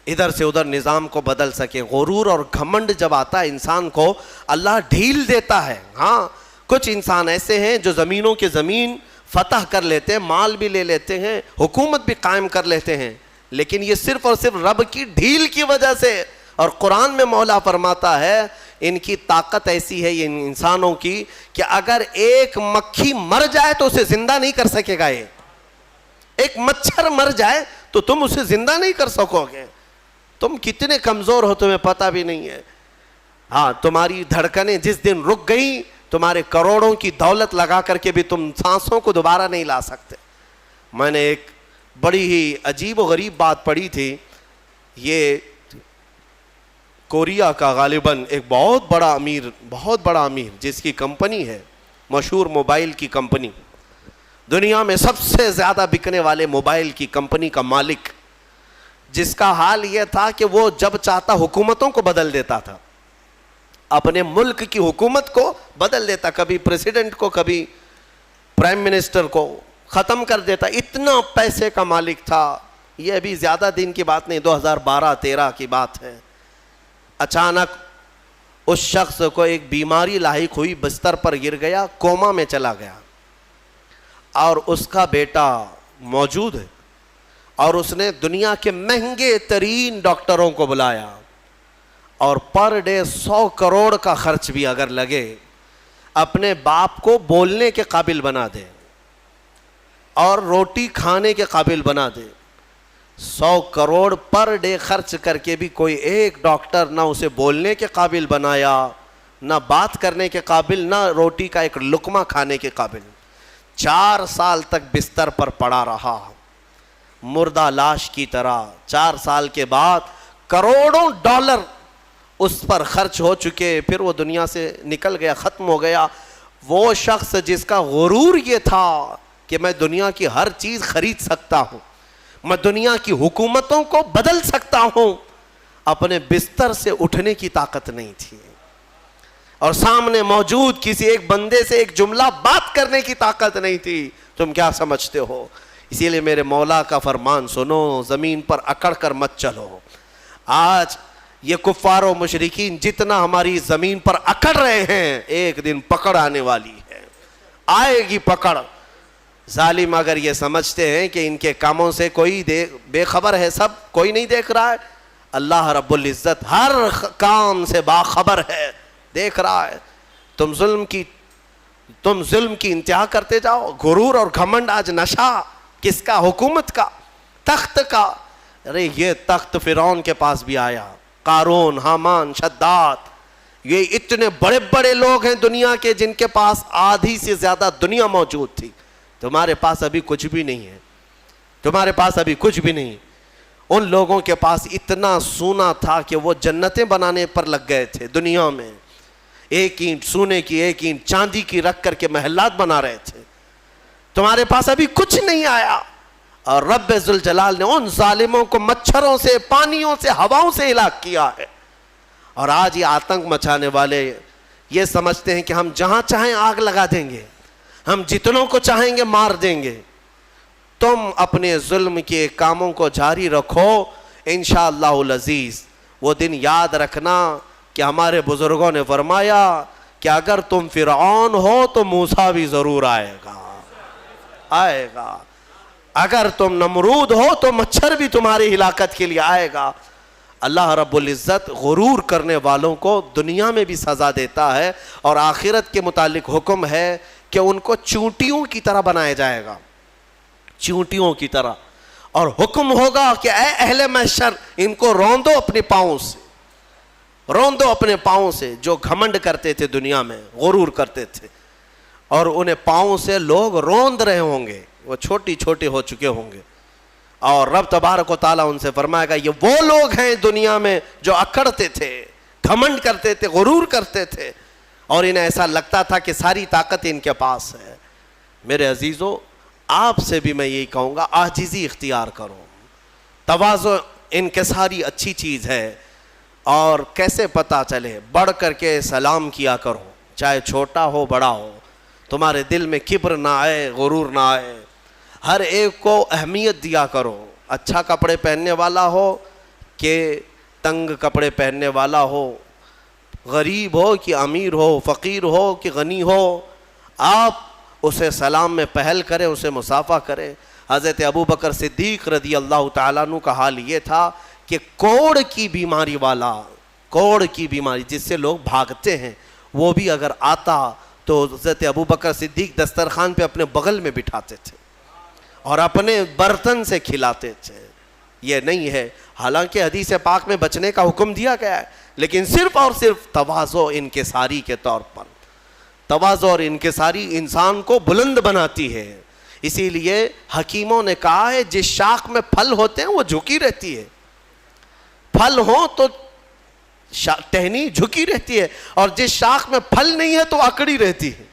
ادھر سے ادھر نظام کو بدل سکیں۔ غرور اور گھمنڈ جب آتا ہے انسان کو اللہ ڈھیل دیتا ہے۔ ہاں کچھ انسان ایسے ہیں جو زمینوں کے زمین فتح کر لیتے ہیں، مال بھی لے لیتے ہیں، حکومت بھی قائم کر لیتے ہیں، لیکن یہ صرف اور صرف رب کی ڈھیل کی وجہ سے۔ اور قرآن میں مولا فرماتا ہے ان کی طاقت ایسی ہے ان انسانوں کی کہ اگر ایک مکھی مر جائے تو اسے زندہ نہیں کر سکے گا، یہ ایک مچھر مر جائے تو تم اسے زندہ نہیں کر سکو گے۔ تم کتنے کمزور ہو تمہیں پتہ بھی نہیں ہے۔ ہاں تمہاری دھڑکنیں جس دن رک گئی، تمہارے کروڑوں کی دولت لگا کر کے بھی تم سانسوں کو دوبارہ نہیں لا سکتے۔ میں نے ایک بڑی ہی عجیب و غریب بات پڑھی تھی، یہ کوریا کا غالباً ایک بہت بڑا امیر جس کی کمپنی ہے، مشہور موبائل کی کمپنی، دنیا میں سب سے زیادہ بکنے والے موبائل کی کمپنی کا مالک، جس کا حال یہ تھا کہ وہ جب چاہتا حکومتوں کو بدل دیتا تھا، اپنے ملک کی حکومت کو بدل دیتا، کبھی پریزیڈنٹ کو، کبھی پرائم منسٹر کو ختم کر دیتا، اتنا پیسے کا مالک تھا. یہ ابھی زیادہ دن کی بات نہیں، 2012-13 کی بات ہے. اچانک اس شخص کو ایک بیماری لاحق ہوئی، بستر پر گر گیا، کوما میں چلا گیا، اور اس کا بیٹا موجود ہے، اور اس نے دنیا کے مہنگے ترین ڈاکٹروں کو بلایا، اور پر ڈے 100 کروڑ کا خرچ بھی اگر لگے اپنے باپ کو بولنے کے قابل بنا دے اور روٹی کھانے کے قابل بنا دے. 100 کروڑ پر ڈے خرچ کر کے بھی کوئی ایک ڈاکٹر نہ اسے بولنے کے قابل بنایا، نہ بات کرنے کے قابل، نہ روٹی کا ایک لقمہ کھانے کے قابل. 4 سال تک بستر پر پڑا رہا مردہ لاش کی طرح. 4 سال کے بعد کروڑوں ڈالر اس پر خرچ ہو چکے، پھر وہ دنیا سے نکل گیا، ختم ہو گیا. وہ شخص جس کا غرور یہ تھا کہ میں دنیا کی ہر چیز خرید سکتا ہوں، میں دنیا کی حکومتوں کو بدل سکتا ہوں، اپنے بستر سے اٹھنے کی طاقت نہیں تھی، اور سامنے موجود کسی ایک بندے سے ایک جملہ بات کرنے کی طاقت نہیں تھی. تم کیا سمجھتے ہو؟ اسی لیے میرے مولا کا فرمان سنو، زمین پر اکڑ کر مت چلو. آج یہ کفار و مشرکین جتنا ہماری زمین پر اکڑ رہے ہیں، ایک دن پکڑ آنے والی ہے، آئے گی پکڑ. ظالم اگر یہ سمجھتے ہیں کہ ان کے کاموں سے کوئی بے خبر ہے، سب کوئی نہیں دیکھ رہا ہے، اللہ رب العزت ہر کام سے باخبر ہے، دیکھ رہا ہے. تم ظلم کی انتہا کرتے جاؤ. غرور اور گھمنڈ آج نشہ کس کا؟ حکومت کا، تخت کا. ارے یہ تخت فرعون کے پاس بھی آیا، قارون، حامان، شداد، یہ اتنے بڑے بڑے لوگ ہیں دنیا کے جن کے پاس آدھی سے زیادہ دنیا موجود تھی. تمہارے پاس ابھی کچھ بھی نہیں ہے، تمہارے پاس ابھی کچھ بھی نہیں. ان لوگوں کے پاس اتنا سونا تھا کہ وہ جنتیں بنانے پر لگ گئے تھے دنیا میں. ایک اینٹ سونے کی، ایک اینٹ چاندی کی رکھ کر کے محلات بنا رہے تھے. تمہارے پاس ابھی کچھ نہیں آیا، اور رب ذوالجلال نے ان ظالموں کو مچھروں سے، پانیوں سے، ہواؤں سے ہلاک کیا ہے. اور آج یہ آتنک مچانے والے یہ سمجھتے ہیں کہ ہم جہاں چاہیں آگ لگا دیں گے، ہم جتنوں کو چاہیں گے مار دیں گے. تم اپنے ظلم کے کاموں کو جاری رکھو، انشاءاللہ العزیز وہ دن یاد رکھنا کہ ہمارے بزرگوں نے فرمایا کہ اگر تم فرعون ہو تو موسیٰ بھی ضرور آئے گا، آئے گا. اگر تم نمرود ہو تو مچھر بھی تمہاری ہلاکت کے لیے آئے گا. اللہ رب العزت غرور کرنے والوں کو دنیا میں بھی سزا دیتا ہے، اور آخرت کے متعلق حکم ہے کہ ان کو چونٹیوں کی طرح بنایا جائے گا، چونٹیوں کی طرح. اور حکم ہوگا کہ اے اہل محشر، ان کو روندو اپنے پاؤں سے، روندو اپنے پاؤں سے. جو گھمنڈ کرتے تھے دنیا میں، غرور کرتے تھے، اور انہیں پاؤں سے لوگ روند رہے ہوں گے، وہ چھوٹی چھوٹے ہو چکے ہوں گے. اور رب تبارک و تعالیٰ ان سے فرمائے گا یہ وہ لوگ ہیں دنیا میں جو اکڑتے تھے، گھمنڈ کرتے تھے، غرور کرتے تھے، اور انہیں ایسا لگتا تھا کہ ساری طاقت ان کے پاس ہے. میرے عزیزو، آپ سے بھی میں یہی کہوں گا، عاجزی اختیار کرو. تواضع انکساری اچھی چیز ہے، اور کیسے پتہ چلے؟ بڑھ کر کے سلام کیا کرو، چاہے چھوٹا ہو بڑا ہو. تمہارے دل میں کبر نہ آئے، غرور نہ آئے. ہر ایک کو اہمیت دیا کرو، اچھا کپڑے پہننے والا ہو کہ تنگ کپڑے پہننے والا ہو، غریب ہو کہ امیر ہو، فقیر ہو کہ غنی ہو، آپ اسے سلام میں پہل کریں، اسے مصافحہ کریں. حضرت ابوبکر صدیق رضی اللہ تعالیٰ عنہ کا حال یہ تھا کہ کوڑ کی بیماری والا، کوڑ کی بیماری جس سے لوگ بھاگتے ہیں، وہ بھی اگر آتا تو حضرت ابوبکر صدیق دسترخوان پہ اپنے بغل میں بٹھاتے تھے اور اپنے برتن سے کھلاتے تھے. یہ نہیں ہے. حالانکہ حدیث پاک میں بچنے کا حکم دیا گیا ہے، لیکن صرف اور صرف تواضع انکساری کے طور پر. تواضع اور انکساری انسان کو بلند بناتی ہے. اسی لیے حکیموں نے کہا ہے جس شاخ میں پھل ہوتے ہیں وہ جھکی رہتی ہے، پھل ہوں تو ٹہنی جھکی رہتی ہے، اور جس شاخ میں پھل نہیں ہے تو اکڑی رہتی ہے،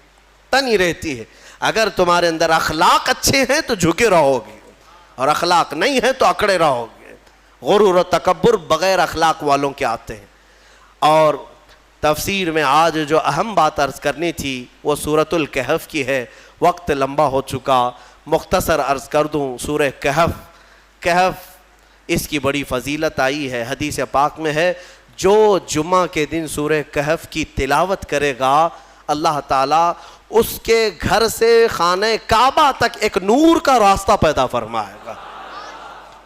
تنی رہتی ہے. اگر تمہارے اندر اخلاق اچھے ہیں تو جھکے رہو گے، اور اخلاق نہیں ہے تو اکڑے رہو گے. غرور و تکبر بغیر اخلاق والوں کے آتے ہیں. اور تفسیر میں آج جو اہم بات عرض کرنی تھی وہ سورۃ الکہف کی ہے. وقت لمبا ہو چکا، مختصر عرض کر دوں، سورہ کہف اس کی بڑی فضیلت آئی ہے، حدیث پاک میں ہے جو جمعہ کے دن سورہ کہف کی تلاوت کرے گا اللہ تعالیٰ اس کے گھر سے خانہ کعبہ تک ایک نور کا راستہ پیدا فرمائے گا۔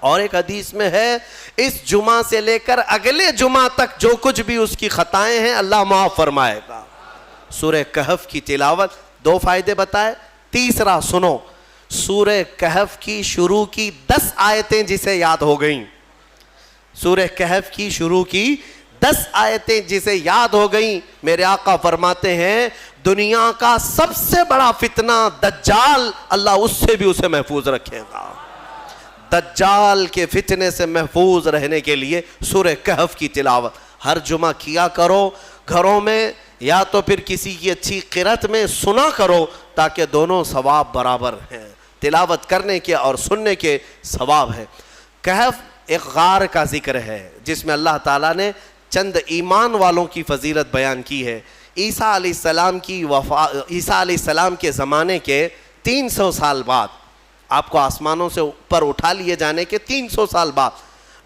اور ایک حدیث میں ہے اس جمعہ سے لے کر اگلے جمعہ تک جو کچھ بھی اس کی خطائیں ہیں اللہ معاف فرمائے گا۔ سورہ کہف کی تلاوت 2 فائدے بتائے۔ تیسرا سنو، سورہ کہف کی شروع کی 10 آیتیں جسے یاد ہو گئیں، سورہ کہف کی شروع کی 10 آیتیں جسے یاد ہو گئیں، میرے آقا فرماتے ہیں دنیا کا سب سے بڑا فتنہ دجال اللہ اس سے بھی اسے محفوظ رکھے گا۔ دجال کے فتنے سے محفوظ رہنے کے لیے سورہ کہف کی تلاوت ہر جمعہ کیا کرو، گھروں میں یا تو پھر کسی کی اچھی قرأت میں سنا کرو، تاکہ دونوں ثواب برابر ہیں، تلاوت کرنے کے اور سننے کے ثواب ہے۔ کہف ایک غار کا ذکر ہے جس میں اللہ تعالیٰ نے چند ایمان والوں کی فضیلت بیان کی ہے۔ عیسیٰ علیہ السلام کے زمانے کے 300 سال بعد، آپ کو آسمانوں سے اوپر اٹھا لیے جانے کے 300 سال بعد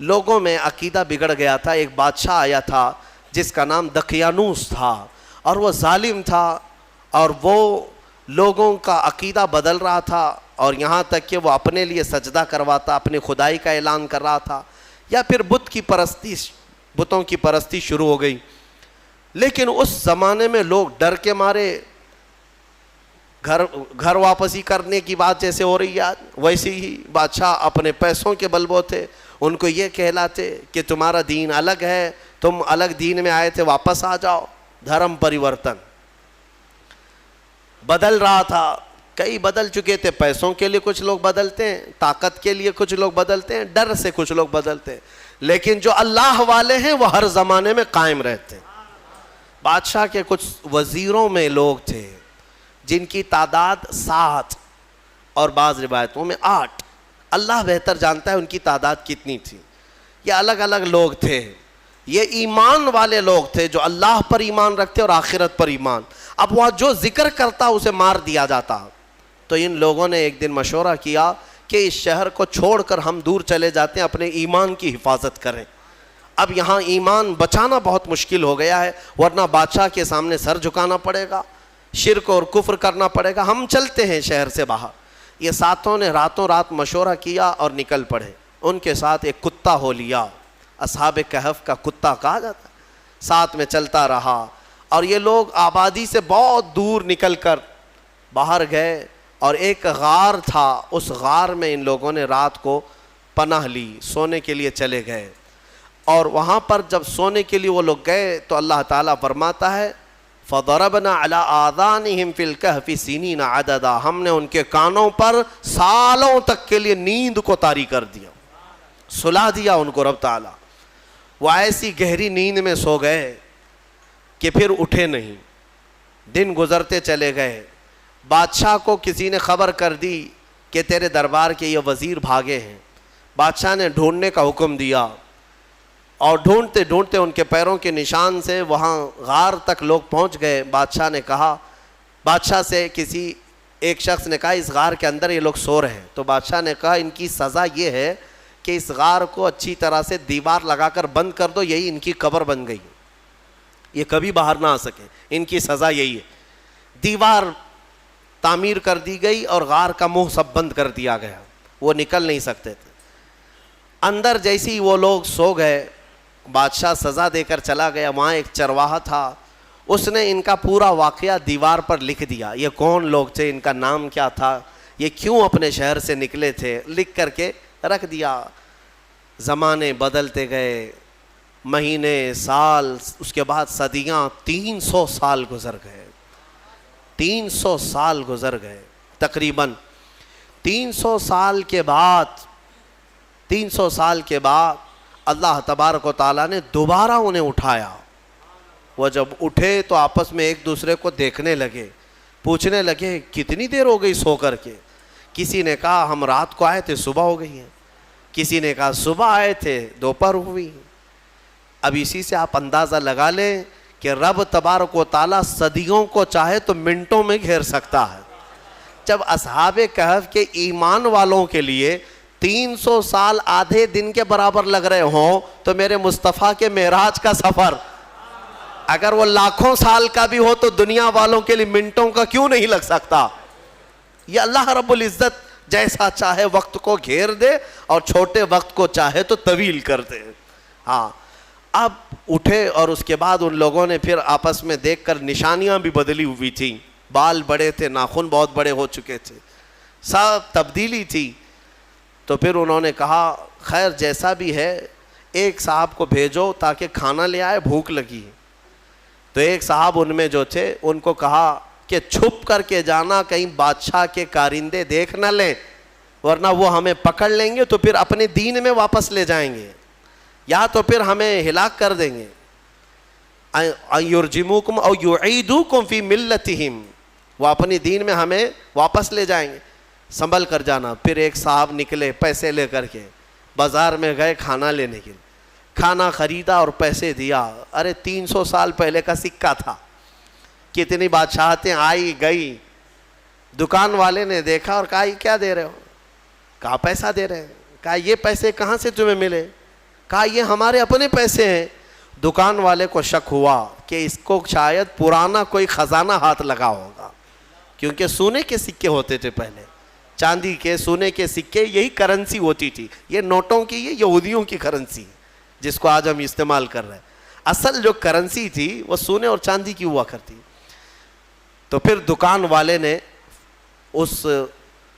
لوگوں میں عقیدہ بگڑ گیا تھا۔ ایک بادشاہ آیا تھا جس کا نام دقیانوس تھا، اور وہ ظالم تھا، اور وہ لوگوں کا عقیدہ بدل رہا تھا، اور یہاں تک کہ وہ اپنے لیے سجدہ کرواتا، اپنی خدائی کا اعلان کر رہا تھا، یا پھر بتوں کی پرستی شروع ہو گئی۔ لیکن اس زمانے میں لوگ ڈر کے مارے گھر واپسی کرنے کی بات جیسے ہو رہی ہے ویسے ہی بادشاہ اپنے پیسوں کے بلبوتے ان کو یہ کہلاتے کہ تمہارا دین الگ ہے، تم الگ دین میں آئے تھے، واپس آ جاؤ۔ دھرم پریورتن بدل رہا تھا، کئی بدل چکے تھے، پیسوں کے لیے کچھ لوگ بدلتے ہیں، طاقت کے لیے کچھ لوگ بدلتے ہیں، ڈر سے کچھ لوگ بدلتے ہیں، لیکن جو اللہ والے ہیں وہ ہر زمانے میں قائم رہتے ہیں۔ بادشاہ کے کچھ وزیروں میں لوگ تھے جن کی تعداد 7 اور بعض روایتوں میں 8، اللہ بہتر جانتا ہے ان کی تعداد کتنی تھی۔ یہ الگ الگ لوگ تھے، یہ ایمان والے لوگ تھے جو اللہ پر ایمان رکھتے اور آخرت پر ایمان۔ اب وہ جو ذکر کرتا اسے مار دیا جاتا۔ تو ان لوگوں نے ایک دن مشورہ کیا کہ اس شہر کو چھوڑ کر ہم دور چلے جاتے ہیں، اپنے ایمان کی حفاظت کریں۔ اب یہاں ایمان بچانا بہت مشکل ہو گیا ہے، ورنہ بادشاہ کے سامنے سر جھکانا پڑے گا، شرک اور کفر کرنا پڑے گا، ہم چلتے ہیں شہر سے باہر۔ یہ ساتوں نے راتوں رات مشورہ کیا اور نکل پڑے۔ ان کے ساتھ ایک کتا ہو لیا، اصحاب کہف کا کتا کہا جاتا ہے، ساتھ میں چلتا رہا، اور یہ لوگ آبادی سے بہت دور نکل کر باہر گئے، اور ایک غار تھا، اس غار میں ان لوگوں نے رات کو پناہ لی، سونے کے لیے چلے گئے۔ اور وہاں پر جب سونے کے لیے وہ لوگ گئے تو اللہ تعالیٰ فرماتا ہے فَضَرَبْنَا عَلَىٰ آذَانِهِمْ فِي الْكَهْفِ سِنِينَ عَدَدًا، ہم نے ان کے کانوں پر سالوں تک کے لیے نیند کو طاری کر دیا، سلا دیا ان کو رب تعالیٰ۔ وہ ایسی گہری نیند میں سو گئے کہ پھر اٹھے نہیں، دن گزرتے چلے گئے۔ بادشاہ کو کسی نے خبر کر دی کہ تیرے دربار کے یہ وزیر بھاگے ہیں۔ بادشاہ نے ڈھونڈنے کا حکم دیا، اور ڈھونڈتے ڈھونڈتے ان کے پیروں کے نشان سے وہاں غار تک لوگ پہنچ گئے۔ بادشاہ سے کسی ایک شخص نے کہا اس غار کے اندر یہ لوگ سو رہے ہیں۔ تو بادشاہ نے کہا ان کی سزا یہ ہے کہ اس غار کو اچھی طرح سے دیوار لگا کر بند کر دو، یہی ان کی قبر بن گئی، یہ کبھی باہر نہ آ سکے، ان کی سزا یہی ہے۔ دیوار تعمیر کر دی گئی اور غار کا منہ سب بند کر دیا گیا، وہ نکل نہیں سکتے تھے۔ اندر جیسے ہی وہ لوگ سو گئے، بادشاہ سزا دے کر چلا گیا۔ وہاں ایک چرواہا تھا، اس نے ان کا پورا واقعہ دیوار پر لکھ دیا، یہ کون لوگ تھے، ان کا نام کیا تھا، یہ کیوں اپنے شہر سے نکلے تھے، لکھ کر کے رکھ دیا۔ زمانے بدلتے گئے، مہینے، سال، اس کے بعد صدیاں، 300 سال گزر گئے، 300 سال گزر گئے تقریباً۔ 300 سال کے بعد اللہ تبارک و تعالیٰ نے دوبارہ انہیں اٹھایا۔ وہ جب اٹھے تو آپس میں ایک دوسرے کو دیکھنے لگے، پوچھنے لگے کتنی دیر ہو گئی سو کر کے۔ کسی نے کہا ہم رات کو آئے تھے صبح ہو گئی ہے، کسی نے کہا صبح آئے تھے دوپہر ہوئی۔ اب اسی سے آپ اندازہ لگا لیں کہ رب تبارک و تعالیٰ صدیوں کو چاہے تو منٹوں میں گھیر سکتا ہے۔ جب اصحاب کہف کے ایمان والوں کے لیے 300 سال آدھے دن کے برابر لگ رہے ہوں تو میرے مصطفیٰ کے معراج کا سفر اگر وہ لاکھوں سال کا بھی ہو تو دنیا والوں کے لیے منٹوں کا کیوں نہیں لگ سکتا؟ یہ اللہ رب العزت جیسا چاہے وقت کو گھیر دے اور چھوٹے وقت کو چاہے تو طویل کر دے. ہاں اب اٹھے اور اس کے بعد ان لوگوں نے پھر آپس میں دیکھ کر نشانیاں بھی بدلی ہوئی تھیں, بال بڑے تھے, ناخن بہت بڑے ہو چکے تھے, سب تبدیلی تھی. تو پھر انہوں نے کہا خیر جیسا بھی ہے ایک صاحب کو بھیجو تاکہ کھانا لے آئے, بھوک لگی. تو ایک صاحب ان میں جو تھے ان کو کہا کہ چھپ کر کے جانا, کہیں بادشاہ کے کارندے دیکھ نہ لیں ورنہ وہ ہمیں پکڑ لیں گے تو پھر اپنے دین میں واپس لے جائیں گے یا تو پھر ہمیں ہلاک کر دیں گے. یرجموکم او یعیدوکم فی ملتہم, وہ اپنی دین میں ہمیں واپس لے جائیں گے, سنبھل کر جانا. پھر ایک صاحب نکلے پیسے لے کر کے, بازار میں گئے کھانا لینے کے لیے, کھانا خریدا اور پیسے دیا. ارے 300 سال پہلے کا سکہ تھا, کتنی بادشاہتیں آئی گئی. دکان والے نے دیکھا اور کہا یہ کیا دے رہے ہو؟ کہا پیسہ دے رہے ہیں. کہا یہ پیسے کہاں سے تمہیں ملے؟ کہا یہ ہمارے اپنے پیسے ہیں. دکان والے کو شک ہوا کہ اس کو شاید پرانا کوئی خزانہ ہاتھ لگا ہوگا, کیونکہ سونے کے سکے ہوتے تھے پہلے, چاندی کے سونے کے سکے, یہی کرنسی ہوتی تھی. یہ نوٹوں کی, یہ یہودیوں کی کرنسی جس کو آج ہم استعمال کر رہے ہیں. اصل جو کرنسی تھی وہ سونے اور چاندی کی ہوا کرتی. تو پھر دکان والے نے اس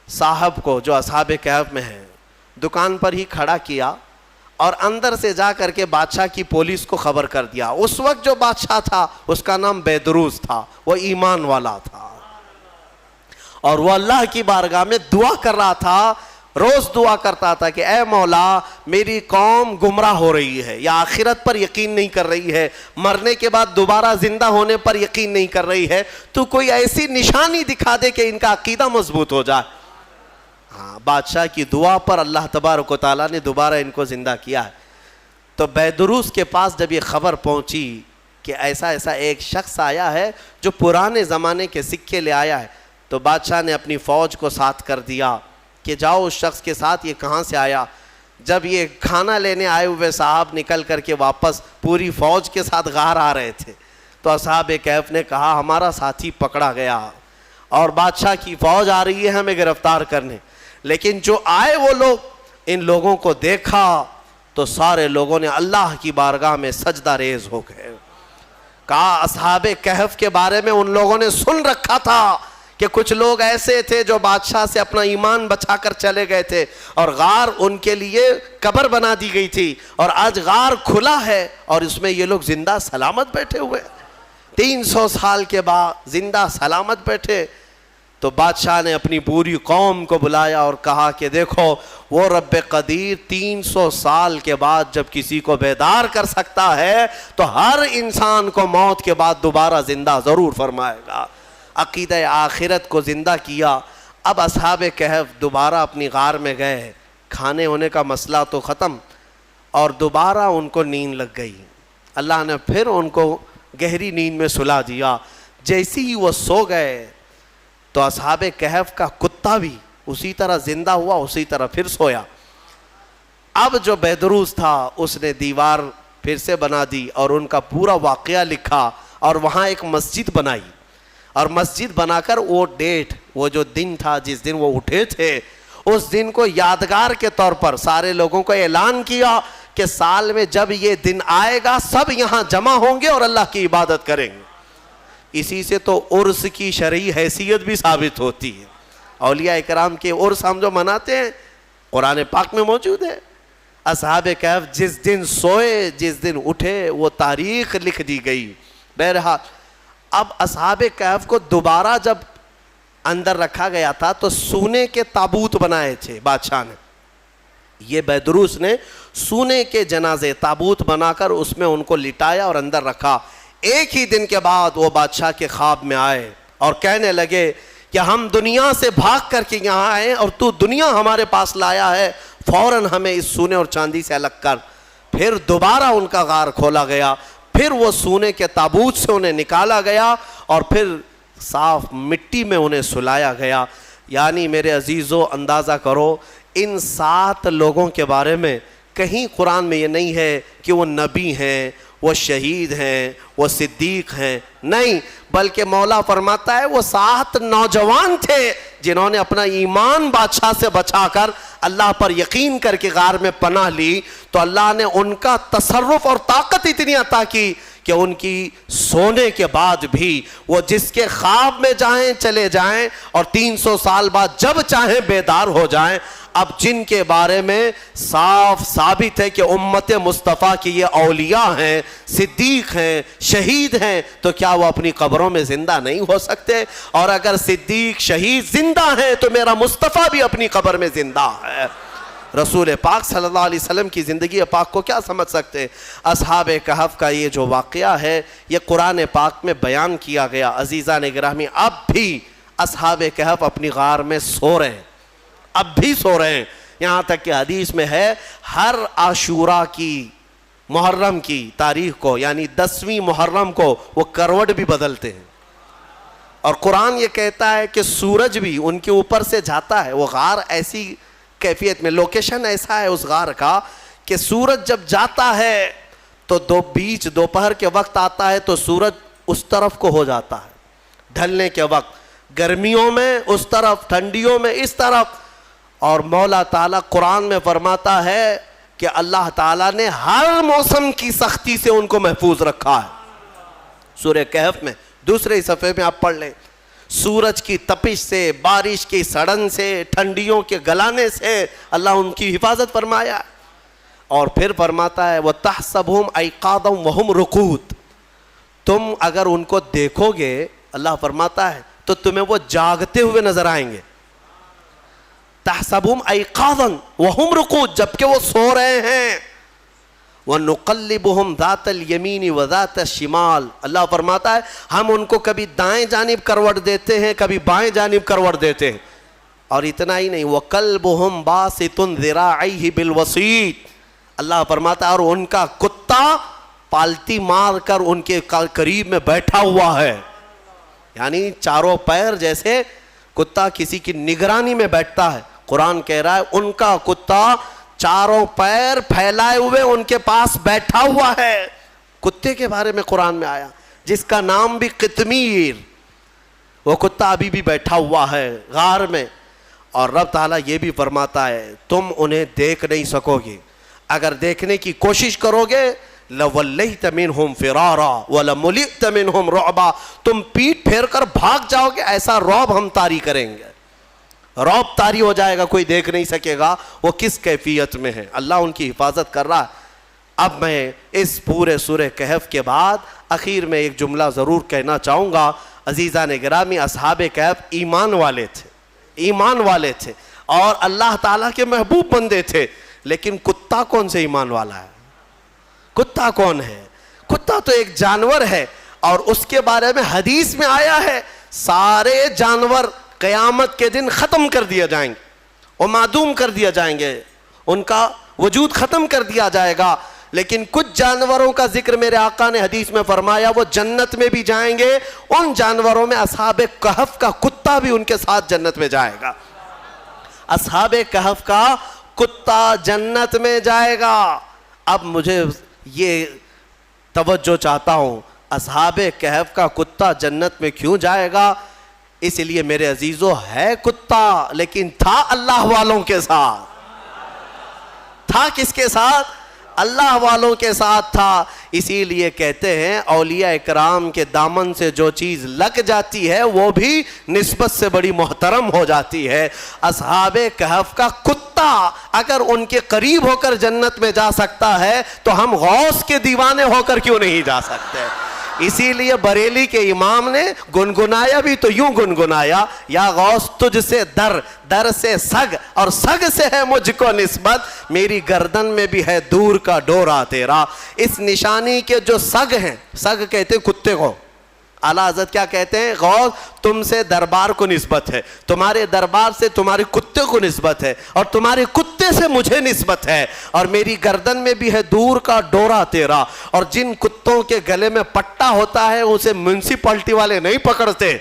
صاحب کو جو اصحاب کہف میں ہیں دکان پر ہی کھڑا کیا اور اندر سے جا کر کے بادشاہ کی پولیس کو خبر کر دیا. اس وقت جو بادشاہ تھا اس کا نام بیدروس تھا, وہ ایمان والا تھا اور وہ اللہ کی بارگاہ میں دعا کر رہا تھا. روز دعا کرتا تھا کہ اے مولا میری قوم گمراہ ہو رہی ہے, یا آخرت پر یقین نہیں کر رہی ہے, مرنے کے بعد دوبارہ زندہ ہونے پر یقین نہیں کر رہی ہے, تو کوئی ایسی نشانی دکھا دے کہ ان کا عقیدہ مضبوط ہو جائے. ہاں, بادشاہ کی دعا پر اللہ تبارک و تعالیٰ نے دوبارہ ان کو زندہ کیا ہے. تو بیدروس کے پاس جب یہ خبر پہنچی کہ ایسا ایسا ایک شخص آیا ہے جو پرانے زمانے کے سکے لے آیا ہے, تو بادشاہ نے اپنی فوج کو ساتھ کر دیا کہ جاؤ اس شخص کے ساتھ, یہ کہاں سے آیا. جب یہ کھانا لینے آئے ہوئے صاحب نکل کر کے واپس پوری فوج کے ساتھ غار آ رہے تھے, تو اصحاب کہف نے کہا ہمارا ساتھی پکڑا گیا اور بادشاہ کی فوج آ رہی ہے ہمیں گرفتار کرنے. لیکن جو آئے وہ لوگ, ان لوگوں کو دیکھا تو سارے لوگوں نے اللہ کی بارگاہ میں سجدہ ریز ہو گئے. کہا اصحاب کہف کے بارے میں ان لوگوں نے سن رکھا تھا کہ کچھ لوگ ایسے تھے جو بادشاہ سے اپنا ایمان بچا کر چلے گئے تھے اور غار ان کے لیے قبر بنا دی گئی تھی, اور آج غار کھلا ہے اور اس میں یہ لوگ زندہ سلامت بیٹھے ہوئے 300 سال کے بعد زندہ سلامت بیٹھے. تو بادشاہ نے اپنی پوری قوم کو بلایا اور کہا کہ دیکھو وہ رب قدیر 300 سال کے بعد جب کسی کو بیدار کر سکتا ہے تو ہر انسان کو موت کے بعد دوبارہ زندہ ضرور فرمائے گا. عقیدہ آخرت کو زندہ کیا. اب اصحاب کہف دوبارہ اپنی غار میں گئے, کھانے ہونے کا مسئلہ تو ختم, اور دوبارہ ان کو نیند لگ گئی. اللہ نے پھر ان کو گہری نیند میں سلا دیا. جیسی ہی وہ سو گئے تو اصحاب کہف کا کتا بھی اسی طرح زندہ ہوا, اسی طرح پھر سویا. اب جو بیدروس تھا اس نے دیوار پھر سے بنا دی اور ان کا پورا واقعہ لکھا, اور وہاں ایک مسجد بنائی, اور مسجد بنا کر وہ ڈیٹ, وہ جو دن تھا جس دن وہ اٹھے تھے, اس دن کو یادگار کے طور پر سارے لوگوں کو اعلان کیا کہ سال میں جب یہ دن آئے گا سب یہاں جمع ہوں گے اور اللہ کی عبادت کریں گے. اسی سے تو عرس کی شرعی حیثیت بھی ثابت ہوتی ہے. اولیاء اکرام کے عرس ہم جو مناتے ہیں قرآن پاک میں موجود ہے. اصحاب کہف جس دن سوئے جس دن اٹھے وہ تاریخ لکھ دی گئی. بہرحال اب اصحاب کہف کو دوبارہ جب اندر رکھا گیا تھا تو سونے کے تابوت بنائے تھے بادشاہ نے. یہ بیدروس نے سونے کے جنازے تابوت بنا کر اس میں ان کو لٹایا اور اندر رکھا. ایک ہی دن کے بعد وہ بادشاہ کے خواب میں آئے اور کہنے لگے کہ ہم دنیا سے بھاگ کر کے یہاں آئے اور تو دنیا ہمارے پاس لایا ہے, فوراً ہمیں اس سونے اور چاندی سے الگ کر. پھر دوبارہ ان کا غار کھولا گیا, پھر وہ سونے کے تابوت سے انہیں نکالا گیا اور پھر صاف مٹی میں انہیں سلایا گیا. یعنی میرے عزیزو اندازہ کرو ان 7 لوگوں کے بارے میں کہیں قرآن میں یہ نہیں ہے کہ وہ نبی ہیں، وہ شہید ہیں، وہ صدیق ہیں، نہیں، بلکہ مولا فرماتا ہے وہ 7 نوجوان تھے جنہوں نے اپنا ایمان بادشاہ سے بچا کر اللہ پر یقین کر کے غار میں پناہ لی، تو اللہ نے ان کا تصرف اور طاقت اتنی عطا کی کہ ان کی سونے کے بعد بھی وہ جس کے خواب میں جائیں چلے جائیں اور 300 سال بعد جب چاہیں بیدار ہو جائیں۔ اب جن کے بارے میں صاف ثابت ہے کہ امت مصطفیٰ کی یہ اولیاء ہیں، صدیق ہیں، شہید ہیں، تو کیا وہ اپنی قبروں میں زندہ نہیں ہو سکتے؟ اور اگر صدیق شہید زندہ ہیں تو میرا مصطفیٰ بھی اپنی قبر میں زندہ ہے۔ رسول پاک صلی اللہ علیہ وسلم کی زندگی پاک کو کیا سمجھ سکتے ہیں؟ اصحاب کہف کا یہ جو واقعہ ہے یہ قرآن پاک میں بیان کیا گیا۔ عزیزان گرامی، اب بھی اصحاب کہف اپنی غار میں سو رہے ہیں، اب بھی سو رہے ہیں، یہاں تک کہ حدیث میں ہے ہر عاشوراء کی محرم کی تاریخ کو، یعنی 10ویں محرم کو وہ کروٹ بھی بدلتے ہیں، اور قرآن یہ کہتا ہے کہ سورج بھی ان کے اوپر سے جاتا ہے۔ وہ غار ایسی کیفیت میں، لوکیشن ایسا ہے اس غار کا کہ سورج جب جاتا ہے تو دوپہر کے وقت آتا ہے تو سورج اس طرف کو ہو جاتا ہے، ڈھلنے کے وقت گرمیوں میں اس طرف، ٹھنڈیوں میں اس طرف۔ اور مولا تعالیٰ قرآن میں فرماتا ہے کہ اللہ تعالیٰ نے ہر موسم کی سختی سے ان کو محفوظ رکھا ہے۔ سورہ کہف میں دوسرے صفحے میں آپ پڑھ لیں، سورج کی تپش سے، بارش کی سڑن سے، ٹھنڈیوں کے گلانے سے اللہ ان کی حفاظت فرمایا۔ اور پھر فرماتا ہے وَتَحْسَبُهُمْ أَيْقَاظًا وَهُمْ رُقُودٌ، تم اگر ان کو دیکھو گے، اللہ فرماتا ہے، تو تمہیں وہ جاگتے ہوئے نظر آئیں گے۔ تَحْسَبُهُمْ أَيْقَاظًا وَهُمْ رُقُودٌ، جبکہ وہ سو رہے ہیں۔ وَنُقَلِّبُهُمْ ذَاتَ الْيَمِينِ وَذَاتَ الشِّمَالِ، اللہ فرماتا ہے ہم ان کو کبھی دائیں جانب کروٹ دیتے ہیں، کبھی بائیں جانب کروٹ دیتے ہیں۔ اور اتنا ہی نہیں، وَقَلْبُهُمْ بَاسِطٌ ذِرَاعَيْهِ بِالْوَسِيطِ، اللہ فرماتا ہے اور ان کا کتا پالتی مار کر ان کے قریب میں بیٹھا ہوا ہے، یعنی چاروں پیر جیسے کتا کسی کی نگرانی میں بیٹھتا ہے۔ قرآن کہہ رہا ہے ان کا کتا چاروں پیر پھیلائے ہوئے ان کے پاس بیٹھا ہوا ہے۔ کتے کے بارے میں قرآن میں آیا جس کا نام بھی قطمیر، وہ کتا ابھی بھی بیٹھا ہوا ہے غار میں۔ اور رب تعالیٰ یہ بھی فرماتا ہے تم انہیں دیکھ نہیں سکو گے، اگر دیکھنے کی کوشش کرو گے لَوَلَّيْتَ مِنْهُمْ فِرَارًا وَلَمُلِئْتَ مِنْهُمْ رُعْبًا، تم پیٹ پھیر کر بھاگ جاؤ گے، ایسا رعب ہم طاری کریں گے، رعب طاری ہو جائے گا، کوئی دیکھ نہیں سکے گا وہ کس کیفیت میں ہے۔ اللہ ان کی حفاظت کر رہا ہے۔ اب میں اس پورے سورہ کہف کے بعد اخیر میں ایک جملہ ضرور کہنا چاہوں گا۔ عزیزان گرامی، اصحاب کہف ایمان والے تھے، ایمان والے تھے اور اللہ تعالیٰ کے محبوب بندے تھے، لیکن کتا کون سے ایمان والا ہے؟ کتا کون ہے؟ کتا تو ایک جانور ہے، اور اس کے بارے میں حدیث میں آیا ہے سارے جانور قیامت کے دن ختم کر دیا جائیں گے، وہ معدوم کر دیا جائیں گے، ان کا وجود ختم کر دیا جائے گا، لیکن کچھ جانوروں کا ذکر میرے آقا نے حدیث میں فرمایا وہ جنت میں بھی جائیں گے۔ ان جانوروں میں اصحاب کہف کا کتا بھی ان کے ساتھ جنت میں جائے گا۔ اصحاب کہف کا کتا جنت میں جائے گا۔ اب مجھے یہ توجہ چاہتا ہوں، اصحاب کہف کا کتا جنت میں کیوں جائے گا؟ اس لیے میرے عزیزو ہے کتا، لیکن تھا اللہ والوں کے ساتھ۔ تھا کس کے ساتھ؟ اللہ والوں کے ساتھ تھا۔ اسی لیے کہتے ہیں اولیاء اکرام کے دامن سے جو چیز لگ جاتی ہے وہ بھی نسبت سے بڑی محترم ہو جاتی ہے۔ اصحاب کہف کا کتا اگر ان کے قریب ہو کر جنت میں جا سکتا ہے تو ہم غوث کے دیوانے ہو کر کیوں نہیں جا سکتے؟ اسی لیے بریلی کے امام نے گنگنایا بھی تو یوں گنگنایا، یا غوث تجھ سے در، در سے سگ، اور سگ سے ہے مجھ کو نسبت، میری گردن میں بھی ہے دور کا ڈورا تیرا۔ اس نشانی کے جو سگ ہیں، سگ کہتے ہیں کتے کو، اعلیٰ حضرت کیا کہتے ہیں؟ غوث تم سے دربار کو نسبت ہے، تمہارے دربار سے تمہارے کتے کو نسبت ہے، اور تمہارے کتے سے مجھے نسبت ہے، اور میری گردن میں بھی ہے دور کا ڈورا تیرا۔ اور جن کتوں کے گلے میں پٹا ہوتا ہے اسے میونسپلٹی والے نہیں پکڑتے،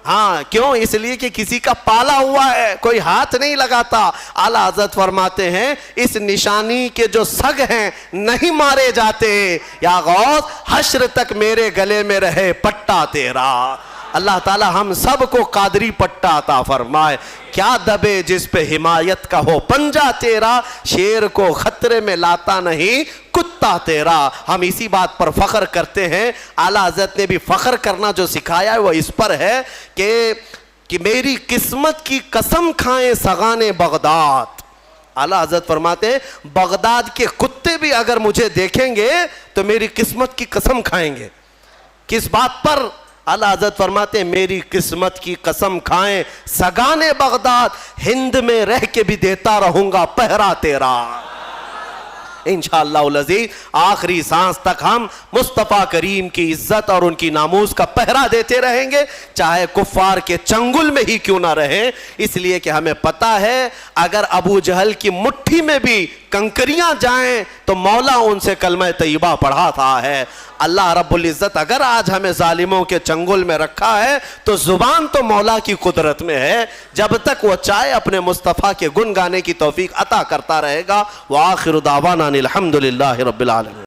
ہاں کیوں؟ اس لیے کہ کسی کا پالا ہوا ہے، کوئی ہاتھ نہیں لگاتا۔ اعلیٰ حضرت فرماتے ہیں اس نشانی کے جو سگ ہیں نہیں مارے جاتے، یا غوث حشر تک میرے گلے میں رہے پٹا تیرا۔ اللہ تعالی ہم سب کو قادری پٹا عطا فرمائے۔ کیا دبے جس پہ حمایت کا ہو پنجہ تیرا، شیر کو خطرے میں لاتا نہیں کتا تیرا۔ ہم اسی بات پر فخر کرتے ہیں۔ اعلیٰ حضرت نے بھی فخر کرنا جو سکھایا ہے وہ اس پر ہے کہ میری قسمت کی قسم کھائیں سگان بغداد۔ اعلیٰ حضرت فرماتے ہیں بغداد کے کتے بھی اگر مجھے دیکھیں گے تو میری قسمت کی قسم کھائیں گے۔ کس بات پر؟ اعلیٰ حضرت فرماتے ہیں میری قسمت کی قسم کھائیں سگان بغداد، ہند میں رہ کے بھی دیتا رہوں گا پہرا تیرا۔ انشاءاللہ العزیز آخری سانس تک ہم مصطفیٰ کریم کی عزت اور ان کی ناموس کا پہرا دیتے رہیں گے، چاہے کفار کے چنگل میں ہی کیوں نہ رہیں، اس لیے کہ ہمیں پتہ ہے اگر ابو جہل کی مٹھی میں بھی کنکریاں جائیں تو مولا ان سے کلمہ طیبہ پڑھاتا ہے۔ اللہ رب العزت اگر آج ہمیں ظالموں کے چنگل میں رکھا ہے تو زبان تو مولا کی قدرت میں ہے، جب تک وہ چاہے اپنے مصطفیٰ کے گن گانے کی توفیق عطا کرتا رہے گا۔ وآخر دعوانا الحمدللہ رب العالمین۔